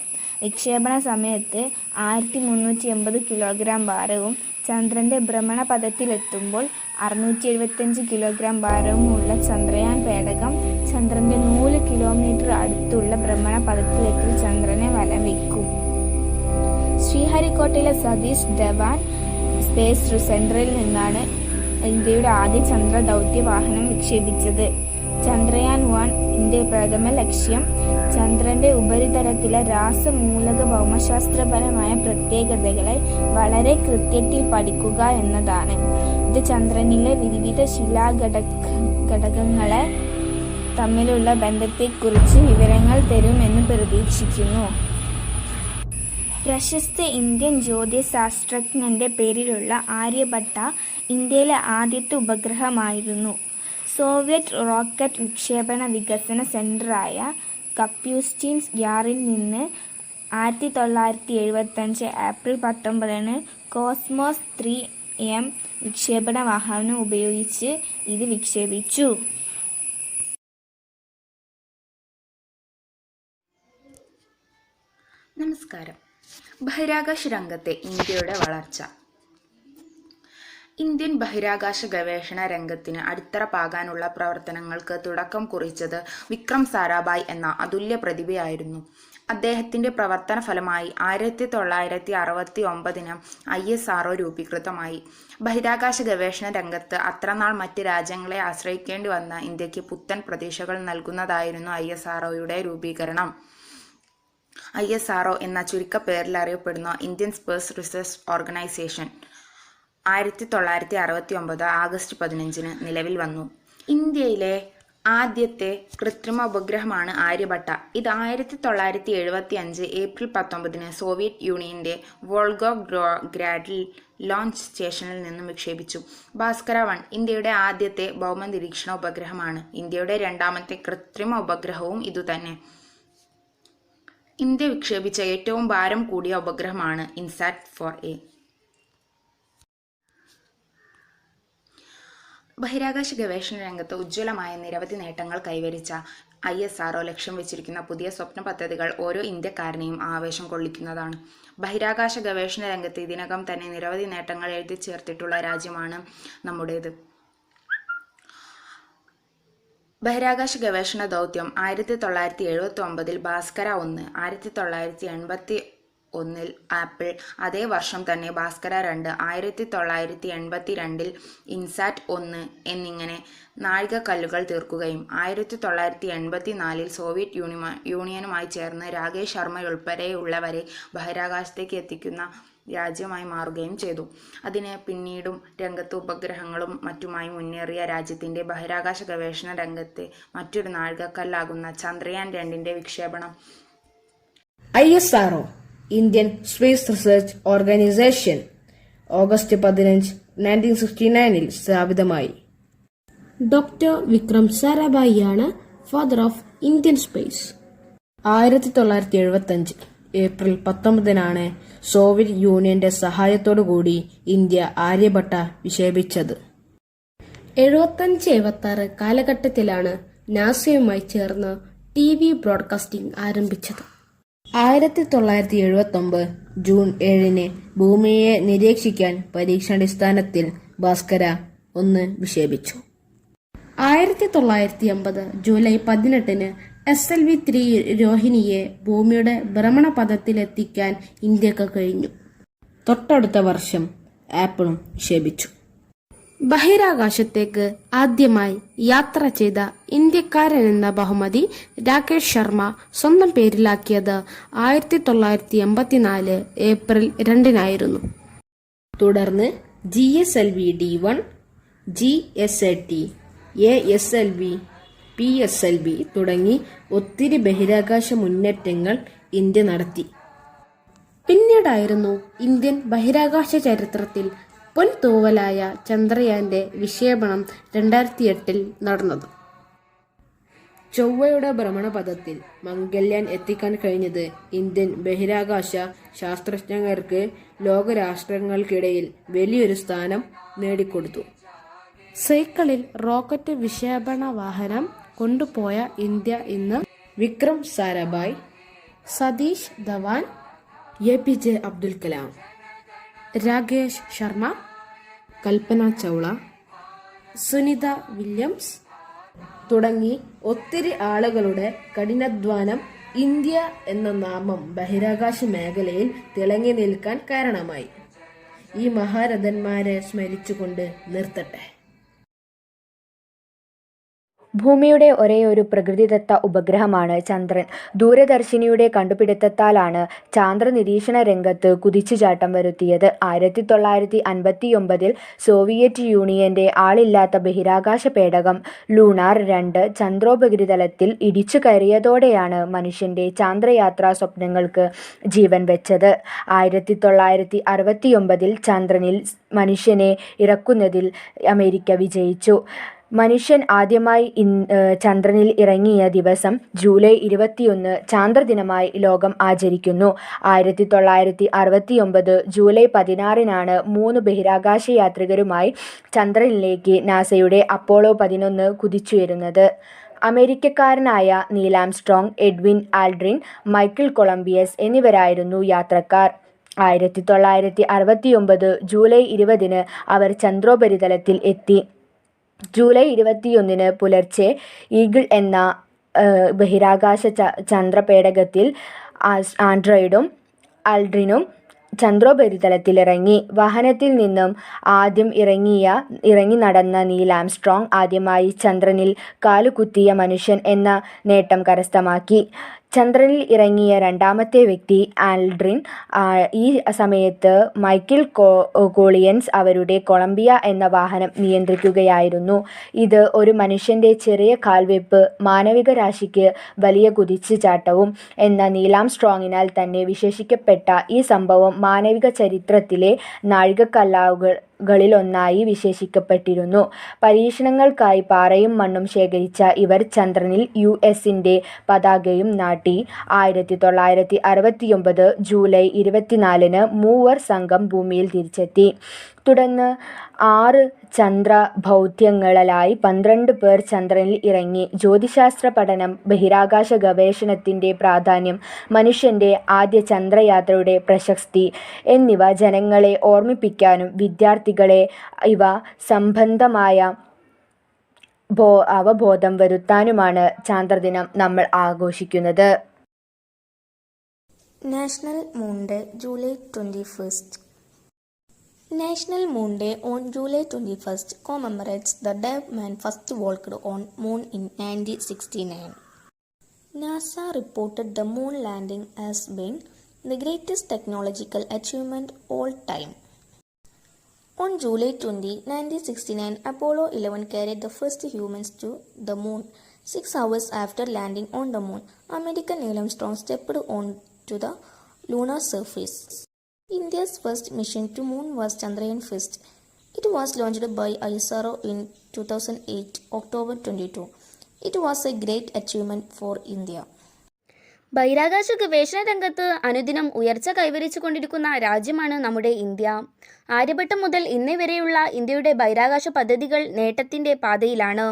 വിക്ഷേപണ സമയത്ത് 1380 കിലോഗ്രാം ഭാരവും ചന്ദ്രന്റെ ഭ്രമണപഥത്തിലെത്തുമ്പോൾ 675 കിലോഗ്രാം ഭാരവുമുള്ള ചന്ദ്രയാൻ പേടകം ചന്ദ്രന്റെ 100 കിലോമീറ്റർ അടുത്തുള്ള ഭ്രമണപഥത്തിലെത്തി ചന്ദ്രനെ വലം വയ്ക്കും. ശ്രീഹരിക്കോട്ടയിലെ സതീഷ് ധവാൻ സ്പേസ് സെന്ററിൽ നിന്നാണ് ഇന്ത്യയുടെ ആദ്യ ചന്ദ്ര ദൗത്യ വാഹനം വിക്ഷേപിച്ചത്. ചന്ദ്രയാൻ 1ന്റെ പ്രഥമ ലക്ഷ്യം ചന്ദ്രന്റെ ഉപരിതലത്തിലെ രാസമൂലക ഭൗമശാസ്ത്രപരമായ പ്രത്യേകതകളെ വളരെ കൃത്യത്തിൽ പഠിക്കുക എന്നതാണ്. ഇത് ചന്ദ്രനിലെ വിവിധ ശിലാഘടകങ്ങളെ തമ്മിലുള്ള ബന്ധത്തെക്കുറിച്ച് വിവരങ്ങൾ തരുമെന്ന് പ്രതീക്ഷിക്കുന്നു. പ്രശസ്ത ഇന്ത്യൻ ജ്യോതിശാസ്ത്രജ്ഞന്റെ പേരിലുള്ള ആര്യഭട്ട ഇന്ത്യയിലെ ആദ്യത്തെ ഉപഗ്രഹമായിരുന്നു. സോവിയറ്റ് റോക്കറ്റ് വിക്ഷേപണ വികസന സെന്ററായ കപ്യൂസ്റ്റിൻ യാറിൽ നിന്ന് 1975 ഏപ്രിൽ 19 കോസ്മോസ് 3M വിക്ഷേപണ വാഹനം ഉപയോഗിച്ച് ഇത് വിക്ഷേപിച്ചു. നമസ്കാരം. ബഹിരാകാശ രംഗത്തെ ഇന്ത്യയുടെ വളർച്ച. ഇന്ത്യൻ ബഹിരാകാശ ഗവേഷണ രംഗത്തിന് അടിത്തറ പാകാനുള്ള പ്രവർത്തനങ്ങൾക്ക് തുടക്കം കുറിച്ചത് വിക്രം സാരാഭായ് എന്ന അതുല്യ പ്രതിഭയായിരുന്നു. അദ്ദേഹത്തിൻ്റെ പ്രവർത്തന ഫലമായി 1969 ISRO രൂപീകൃതമായി. ബഹിരാകാശ ഗവേഷണ രംഗത്ത് അത്രനാൾ മറ്റ് രാജ്യങ്ങളെ ആശ്രയിക്കേണ്ടി വന്ന ഇന്ത്യക്ക് പുത്തൻ പ്രതീക്ഷകൾ നൽകുന്നതായിരുന്നു ISROയുടെ രൂപീകരണം. ISRO എന്ന ചുരുക്കപ്പേരിൽ അറിയപ്പെടുന്ന Indian space research organisation 1969 August 15 നിലവിൽ വന്നു. ഇന്ത്യയിലെ ആദ്യത്തെ കൃത്രിമ ഉപഗ്രഹമാണ് ആര്യഭട്ട. ഇത് 1975 ഏപ്രിൽ 19 സോവിയറ്റ് യൂണിയന്റെ വോൾഗോഗ്രാഡിൽ ലോഞ്ച് സ്റ്റേഷനിൽ നിന്നും വിക്ഷേപിച്ചു. ഭാസ്കര 1 ഇന്ത്യയുടെ ആദ്യത്തെ ഭൗമ നിരീക്ഷണ ഉപഗ്രഹമാണ്. ഇന്ത്യയുടെ രണ്ടാമത്തെ കൃത്രിമ ഉപഗ്രഹവും ഇതുതന്നെ. ഇന്ത്യ വിക്ഷേപിച്ച ഏറ്റവും ഭാരം കൂടിയ ഉപഗ്രഹമാണ് ഇൻസാറ്റ് 4A. ബഹിരാകാശ ഗവേഷണ രംഗത്ത് ഉജ്ജ്വലമായ നിരവധി നേട്ടങ്ങൾ കൈവരിച്ച ISRO ലക്ഷ്യം വെച്ചിരിക്കുന്ന പുതിയ സ്വപ്ന പദ്ധതികൾ ഓരോ ഇന്ത്യക്കാരനെയും ആവേശം കൊള്ളിക്കുന്നതാണ്. ബഹിരാകാശ ഗവേഷണ രംഗത്ത് ഇതിനകം തന്നെ നിരവധി നേട്ടങ്ങൾ എഴുതി ചേർത്തിട്ടുള്ള രാജ്യമാണ് നമ്മുടേത്. ബഹിരാകാശ ഗവേഷണ ദൗത്യം 1979 ഭാസ്കര 1, 1981 ആപ്പിൾ, അതേ വർഷം തന്നെ ഭാസ്കര 2, 1982 ഇൻസാറ്റ് 1 എന്നിങ്ങനെ നാഴികക്കല്ലുകൾ തീർക്കുകയും 1984 സോവിയറ്റ് യൂണിയനുമായി ചേർന്ന് രാകേഷ് ശർമ്മയുൾപ്പെടെയുള്ളവരെ ബഹിരാകാശത്തേക്ക് എത്തിക്കുന്ന രാജ്യമായി മാറുകയും ചെയ്തു. അതിന് പിന്നീടും രംഗത്ത് ഉപഗ്രഹങ്ങളും മറ്റുമായി മുന്നേറിയ രാജ്യത്തിൻ്റെ ബഹിരാകാശ ഗവേഷണ രംഗത്തെ മറ്റൊരു നാഴികക്കല്ലാകുന്ന ചന്ദ്രയാൻ 2ന്റെ വിക്ഷേപണം. ISRO Indian space research organisation August 15, 1969 സ്ഥാപിതമായി. ഡോക്ടർ വിക്രം സാരാഭായിയാണ് father of Indian space. 1975 April 19 Soviet യൂണിയന്റെ സഹായത്തോടുകൂടി ഇന്ത്യ ആര്യഭട്ട വിക്ഷേപിച്ചത്. 75-76 കാലഘട്ടത്തിലാണ് നാസയുമായി ചേർന്ന് TV ബ്രോഡ്കാസ്റ്റിംഗ് ആരംഭിച്ചത്. 1979 ജൂൺ 7 ഭൂമിയെ നിരീക്ഷിക്കാൻ പരീക്ഷണാടിസ്ഥാനത്തിൽ ഭാസ്കര 1 വിക്ഷേപിച്ചു. 1980 ജൂലൈ 18 SLV-3 രോഹിണിയെ ഭൂമിയുടെ ഭ്രമണപഥത്തിലെത്തിക്കാൻ ഇന്ത്യക്ക് കഴിഞ്ഞു. തൊട്ടടുത്ത വർഷം ആപ്പിളും വിക്ഷേപിച്ചു. ബഹിരാകാശത്തേക്ക് ആദ്യമായി യാത്ര ചെയ്ത ഇന്ത്യക്കാരൻ എന്ന ബഹുമതി രാകേഷ് ശർമ്മ സ്വന്തം പേരിലാക്കിയത് 1984 ഏപ്രിൽ 2 തുടർന്ന് GSLV-D1, GSAT, ASLV, PSLV തുടങ്ങി ഒത്തിരി ബഹിരാകാശ മുന്നേറ്റങ്ങൾ ഇന്ത്യ നടത്തി. പിന്നീടായിരുന്നു ഇന്ത്യൻ ബഹിരാകാശ ചരിത്രത്തിൽ പൊൻതൂവലായ ചന്ദ്രയാന്റെ വിക്ഷേപണം 2008 നടന്നത്. ചൊവ്വയുടെ ഭ്രമണപഥത്തിൽ മംഗൾയാൻ എത്തിക്കാൻ കഴിഞ്ഞത് ഇന്ത്യൻ ബഹിരാകാശ ശാസ്ത്രജ്ഞർക്ക് ലോകരാഷ്ട്രങ്ങൾക്കിടയിൽ വലിയൊരു സ്ഥാനം നേടിക്കൊടുത്തു. സൈക്കിളിൽ റോക്കറ്റ് വിക്ഷേപണ വാഹനം കൊണ്ടുപോയ ഇന്ത്യ ഇന്ന് വിക്രം സാരാഭായ്, സതീഷ് ധവാൻ, APJ അബ്ദുൽ കലാം, രാകേഷ് ശർമ്മ, കൽപ്പന ചൗള, സുനിത വില്യംസ് തുടങ്ങി ഒത്തിരി ആളുകളുടെ കഠിനാധ്വാനം ഇന്ത്യ എന്ന നാമം ബഹിരാകാശ മേഖലയിൽ തിളങ്ങി നിൽക്കാൻ കാരണമായി. ഈ മഹാരഥന്മാരെ സ്മരിച്ചുകൊണ്ട് നിർത്തട്ടെ. ഭൂമിയുടെ ഒരേയൊരു പ്രകൃതിദത്ത ഉപഗ്രഹമാണ് ചന്ദ്രൻ. ദൂരദർശിനിയുടെ കണ്ടുപിടുത്തത്താലാണ് ചാന്ദ്ര നിരീക്ഷണ രംഗത്ത് കുതിച്ചുചാട്ടം വരുത്തിയത്. 1959 സോവിയറ്റ് യൂണിയന്റെ ആളില്ലാത്ത ബഹിരാകാശ പേടകം ലൂണാർ 2 ചന്ദ്രോപരിതലത്തിൽ ഇടിച്ചു കയറിയതോടെയാണ് മനുഷ്യന്റെ ചാന്ദ്രയാത്രാ സ്വപ്നങ്ങൾക്ക് ജീവൻ വെച്ചത്. 1969 ചന്ദ്രനിൽ മനുഷ്യനെ ഇറക്കുന്നതിൽ അമേരിക്ക വിജയിച്ചു. മനുഷ്യൻ ആദ്യമായി ചന്ദ്രനിൽ ഇറങ്ങിയ ദിവസം ജൂലൈ 21 ചാന്ദ്രദിനമായി ലോകം ആചരിക്കുന്നു. 1969 ജൂലൈ 16 3 ബഹിരാകാശ യാത്രികരുമായി ചന്ദ്രനിലേക്ക് നാസയുടെ അപ്പോളോ 11 കുതിച്ചുയരുന്നത്. അമേരിക്കക്കാരനായ Neil Armstrong, Edwin Aldrin, Michael കൊളംബിയസ് എന്നിവരായിരുന്നു യാത്രക്കാർ. 1969 ജൂലൈ 20 അവർ ചന്ദ്രോപരിതലത്തിൽ എത്തി. ജൂലൈ 21 പുലർച്ചെ ഈഗിൾ എന്ന ബഹിരാകാശ ചന്ദ്രപേടകത്തിൽ ആൻഡ്രോയിഡും ആൽഡ്രിനും ചന്ദ്രോപരിതലത്തിലിറങ്ങി. വാഹനത്തിൽ നിന്നും ആദ്യം ഇറങ്ങി നടന്ന നീൽ ആംസ്ട്രോങ് ആദ്യമായി ചന്ദ്രനിൽ കാലുകുത്തിയ മനുഷ്യൻ എന്ന നേട്ടം കരസ്ഥമാക്കി. ചന്ദ്രനിൽ ഇറങ്ങിയ രണ്ടാമത്തെ വ്യക്തി ആൽഡ്രിൻ. ഈ സമയത്ത് മൈക്കിൾ കോളിയൻസ് അവരുടെ കൊളംബിയ എന്ന വാഹനം നിയന്ത്രിക്കുകയായിരുന്നു. ഇത് ഒരു മനുഷ്യൻ്റെ ചെറിയ കാൽവെപ്പ് മാനവിക രാശിക്ക് വലിയ കുതിച്ചുചാട്ടവും എന്ന നീൽ ആംസ്ട്രോങ്ങിനാൽ തന്നെ വിശേഷിപ്പിക്കപ്പെട്ട ഈ സംഭവം മാനവിക ചരിത്രത്തിലെ നാഴികക്കല്ലുകളിലൊന്നായി വിശേഷിപ്പിക്കപ്പെട്ടിരുന്നു. പരീക്ഷണങ്ങൾക്കായി പാറയും മണ്ണും ശേഖരിച്ച ഇവർ ചന്ദ്രനിൽ US-ന്റെ പതാകയും നാട്ടി. 1969 ജൂലൈ 24 മൂവർ സംഘം ഭൂമിയിൽ തിരിച്ചെത്തി. തുടർന്ന് 6 ചന്ദ്രദൗത്യങ്ങളിലായി 12 പേർ ചന്ദ്രനിൽ ഇറങ്ങി. ജ്യോതിശാസ്ത്ര പഠനം, ബഹിരാകാശ ഗവേഷണത്തിൻ്റെ പ്രാധാന്യം, മനുഷ്യൻ്റെ ആദ്യ ചന്ദ്രയാത്രയുടെ പ്രസക്തി എന്നിവ ജനങ്ങളെ ഓർമ്മിപ്പിക്കാനും വിദ്യാർത്ഥികളെ ഇവ സംബന്ധമായ അവബോധം വരുത്താനുമാണ് ചാന്ദ്രദിനം നമ്മൾ ആഘോഷിക്കുന്നത്. National moon day July 21. National Moon Day on July 21 commemorates the day man first walked on moon in 1969. NASA reported the moon landing as being the greatest technological achievement all time. On July 20, 1969, Apollo 11 carried the first humans to the moon. 6 hours after landing on the moon, American Neil Armstrong stepped onto the lunar surface. India's first mission to moon was Chandrayaan-1. It was launched by ISRO in 2008, October 22. It was a great achievement for India. ബഹിരാകാശ ഗവേഷണ രംഗത്ത് അനുദിനം ഉയർച്ച കൈവരിച്ചുകൊണ്ടിരിക്കുന്ന രാജ്യമാണ് നമ്മുടെ ഇന്ത്യ. ആര്യഭട്ടം മുതൽ ഇന്നേ വരെയുള്ള ഇന്ത്യയുടെ ബഹിരാകാശ പദ്ധതികൾ നേട്ടത്തിൻ്റെ പാതയിലാണ്.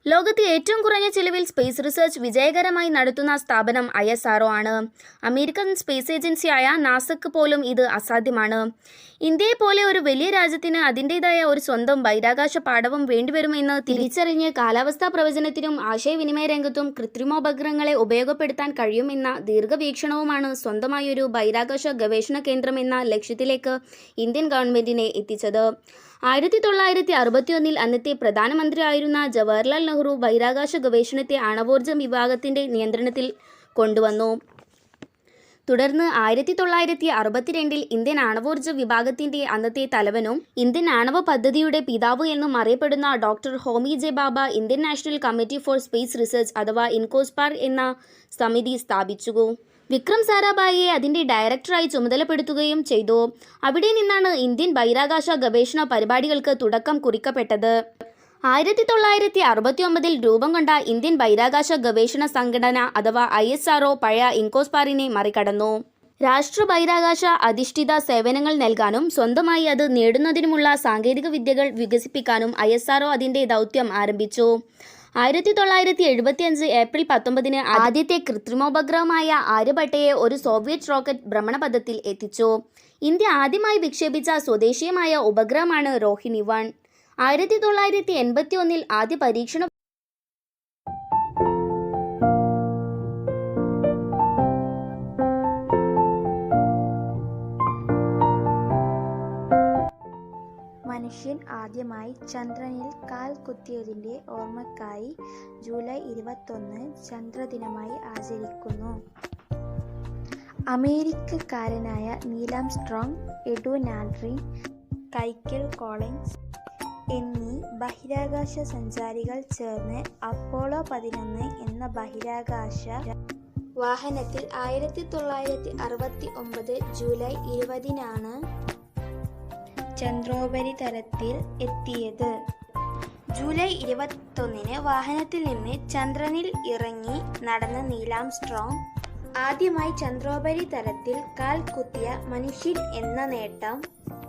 ലോകത്ത് ഏറ്റവും കുറഞ്ഞ ചിലവിൽ സ്പേസ് റിസർച്ച് വിജയകരമായി നടത്തുന്ന സ്ഥാപനം ISRO ആണ്. അമേരിക്കൻ സ്പേസ് ഏജൻസിയായ നാസയ്ക്ക് പോലും ഇത് അസാധ്യമാണ്. ഇന്ത്യയെപ്പോലെ ഒരു വലിയ രാജ്യത്തിന് അതിൻ്റേതായ ഒരു സ്വന്തം ബഹിരാകാശ പാടവം വേണ്ടിവരുമെന്ന് തിരിച്ചറിഞ്ഞ് കാലാവസ്ഥാ പ്രവചനത്തിനും ആശയവിനിമയ രംഗത്തും കൃത്രിമോപഗ്രഹങ്ങളെ ഉപയോഗപ്പെടുത്താൻ കഴിയുമെന്ന ദീർഘവീക്ഷണവുമാണ് സ്വന്തമായൊരു ബഹിരാകാശ ഗവേഷണ കേന്ദ്രം എന്ന ലക്ഷ്യത്തിലേക്ക് ഇന്ത്യൻ ഗവൺമെൻറ്റിനെ എത്തിച്ചത്. 1961 അന്നത്തെ പ്രധാനമന്ത്രിയായിരുന്ന ജവഹർലാൽ നെഹ്റു ബഹിരാകാശ ഗവേഷണത്തെ ആണവോർജ്ജ വിഭാഗത്തിൻ്റെ നിയന്ത്രണത്തിൽ കൊണ്ടുവന്നു. തുടർന്ന് 1962 ഇന്ത്യൻ ആണവോർജ്ജ വിഭാഗത്തിൻ്റെ അന്നത്തെ തലവനും ഇന്ത്യൻ ആണവ പദ്ധതിയുടെ പിതാവ് എന്നും അറിയപ്പെടുന്ന doctor Homi J Baba Indian national committee for space research അഥവാ ഇൻകോസ്പാർ എന്ന സമിതി സ്ഥാപിച്ചു. വിക്രം സാരാഭായിയെ അതിൻ്റെ ഡയറക്ടറായി ചുമതലപ്പെടുത്തുകയും ചെയ്തു. അവിടെ നിന്നാണ് ഇന്ത്യൻ ബഹിരാകാശ ഗവേഷണ പരിപാടികൾക്ക് തുടക്കം കുറിക്കപ്പെട്ടത്. 1969 രൂപം കൊണ്ട ഇന്ത്യൻ ബഹിരാകാശ ഗവേഷണ സംഘടന അഥവാ ISRO പഴയ ഇൻകോസ്പാറിനെ മറികടന്നു. രാഷ്ട്ര ബഹിരാകാശ അധിഷ്ഠിത സേവനങ്ങൾ നൽകാനും സ്വന്തമായി അത് നേടുന്നതിനുമുള്ള സാങ്കേതിക വിദ്യകൾ വികസിപ്പിക്കാനും ISRO അതിൻ്റെ ദൗത്യം ആരംഭിച്ചു. 1975 ഏപ്രിൽ 19 ആദ്യത്തെ കൃത്രിമോപഗ്രഹമായ ആര്യഭട്ടയെ ഒരു സോവിയറ്റ് റോക്കറ്റ് ഭ്രമണപഥത്തിൽ എത്തിച്ചു. ഇന്ത്യ ആദ്യമായി വിക്ഷേപിച്ച സ്വദേശീയമായ ഉപഗ്രഹമാണ് രോഹിണി 1. 1981 ആദ്യ പരീക്ഷണ മനുഷ്യൻ ആദ്യമായി ചന്ദ്രനിൽ കാൽ കുത്തിയതിൻ്റെ ഓർമ്മയ്ക്കായി ജൂലൈ 21 ചന്ദ്രദിനമായി ആചരിക്കുന്നു. അമേരിക്കക്കാരനായ Neil Armstrong, Edwin Aldrin, Michael Collins എന്നീ ബഹിരാകാശ സഞ്ചാരികൾ ചേർന്ന് അപ്പോളോ 11 എന്ന ബഹിരാകാശ വാഹനത്തിൽ 1969 ജൂലൈ 20 ചന്ദ്രോപരിതലത്തിൽ എത്തിയത്. ജൂലൈ 21 വാഹനത്തിൽ നിന്ന് ചന്ദ്രനിൽ ഇറങ്ങി നടന്ന നീൽ ആംസ്ട്രോങ് ആദ്യമായി ചന്ദ്രോപരിതലത്തിൽ കാൽ കുത്തിയ മനുഷ്യൻ എന്ന നേട്ടം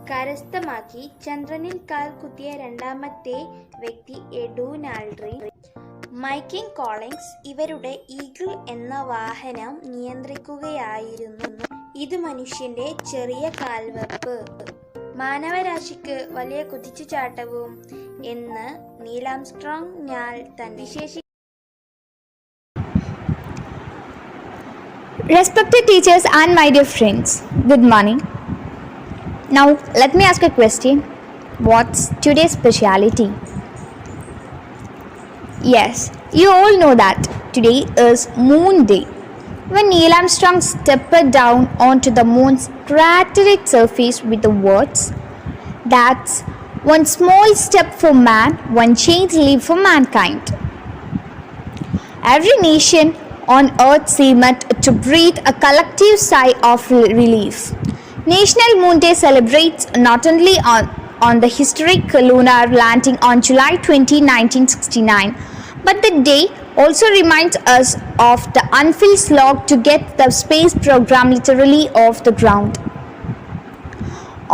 കരസ്ഥമാക്കി. ചന്ദ്രനിൽ കാൽ കുത്തിയ രണ്ടാമത്തെ വ്യക്തി എഡ്വിൻ ആൽഡ്രിൻ, മൈക്കിൾ കോളിൻസ് ഇവരുടെ ഈഗിൾ എന്ന വാഹനം നിയന്ത്രിക്കുകയായിരുന്നു. ഇത് മനുഷ്യന്റെ ചെറിയ കാൽവെപ്പ്, മാനവരാശിക്ക് വലിയ കുതിച്ചുചാട്ടവും എന്ന് നീൽ ആംസ്ട്രോങ് ഞാൽ തന്നെ വിശേഷിപ്പിച്ചു. Respected teachers and my dear friends, good morning. Now let me ask a question. What's today's speciality? Yes, you all know that today is Moon Day. When Neil Armstrong stepped down onto the moon's cratered surface with the words, "That's one small step for man, one giant leap for mankind." Every nation on earth seemed to breathe a collective sigh of relief. National Moon Day celebrates not only on the historic lunar landing on July 20, 1969, but the day also reminds us of the unfilled slog to get the space program literally off the ground.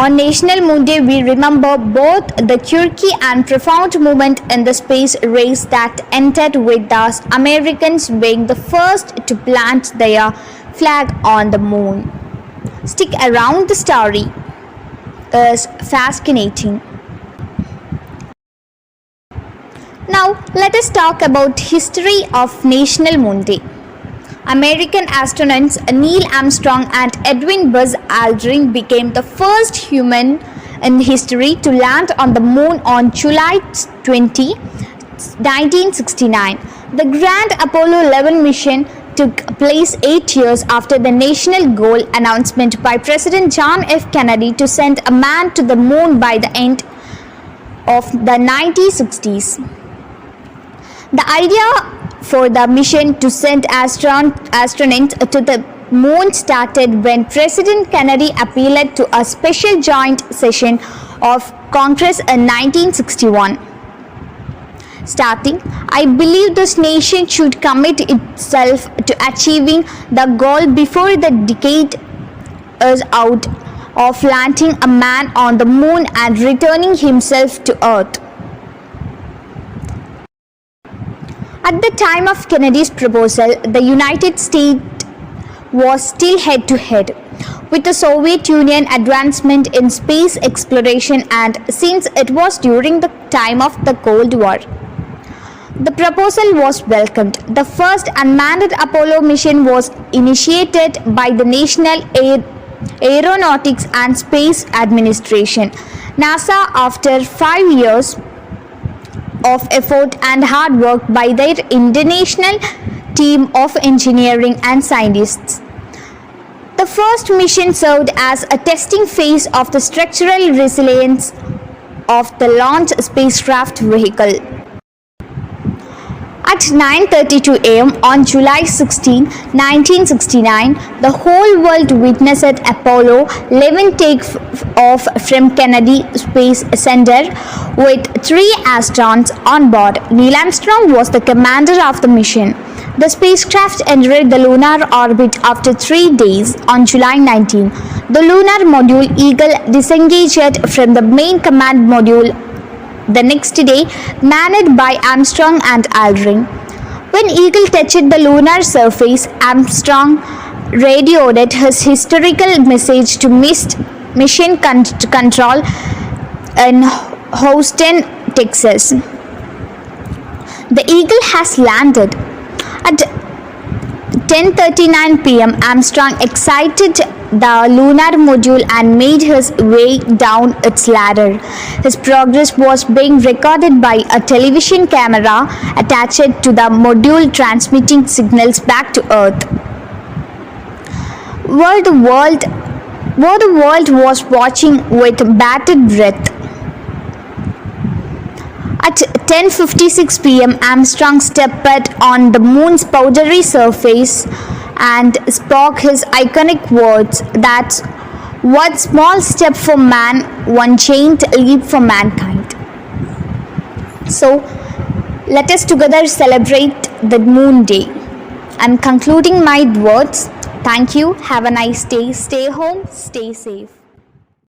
On National Moon Day, we remember both the quirky and profound moment in the space race that ended with the Americans being the first to plant their flag on the moon. Stick around, the story is fascinating. Now let us talk about history of National Moon Day. American astronauts Neil Armstrong and Edwin Buzz Aldrin became the first human in history to land on the moon on July 20, 1969. The Grand Apollo 11 mission took place 8 years after the national goal announcement by President John F. Kennedy to send a man to the moon by the end of the 1960s. The idea for the mission to send astronauts to the moon started when President Kennedy appealed to a special joint session of Congress in 1961. Starting, "I believe this nation should commit itself to achieving the goal before the decade is out of landing a man on the moon and returning himself to Earth." At the time of Kennedy's proposal, the United States was still head-to-head with the Soviet Union advancement in space exploration, and since it was during the time of the Cold War, the proposal was welcomed. The first unmanned Apollo mission was initiated by the National Aeronautics and Space Administration, NASA, after 5 years of effort and hard work by their international team of engineering and scientists. The first mission served as a testing phase of the structural resilience of the launch spacecraft vehicle. At 9:32 a.m. on July 16, 1969, the whole world witnessed Apollo 11 take off from Kennedy Space Center with 3 astronauts on board. Neil Armstrong was the commander of the mission. The spacecraft entered the lunar orbit after 3 days on July 19. The lunar module Eagle disengaged from the main command module the next day, manned by Armstrong and Aldrin. When Eagle touched the lunar surface, Armstrong radioed his historical message to Mission Control in Houston, Texas. "The Eagle has landed." At 10:39 p.m., Armstrong exited the lunar module and made his way down its ladder. His progress was being recorded by a television camera attached to the module, transmitting signals back to Earth, where the world was watching with bated breath. At 10:56 p.m., Armstrong stepped on the moon's powdery surface and spoke his iconic words, "That's one small step for man, one giant leap for mankind." So, let us together celebrate the Moon Day. I'm concluding my words. Thank you. Have a nice day. Stay home. Stay safe.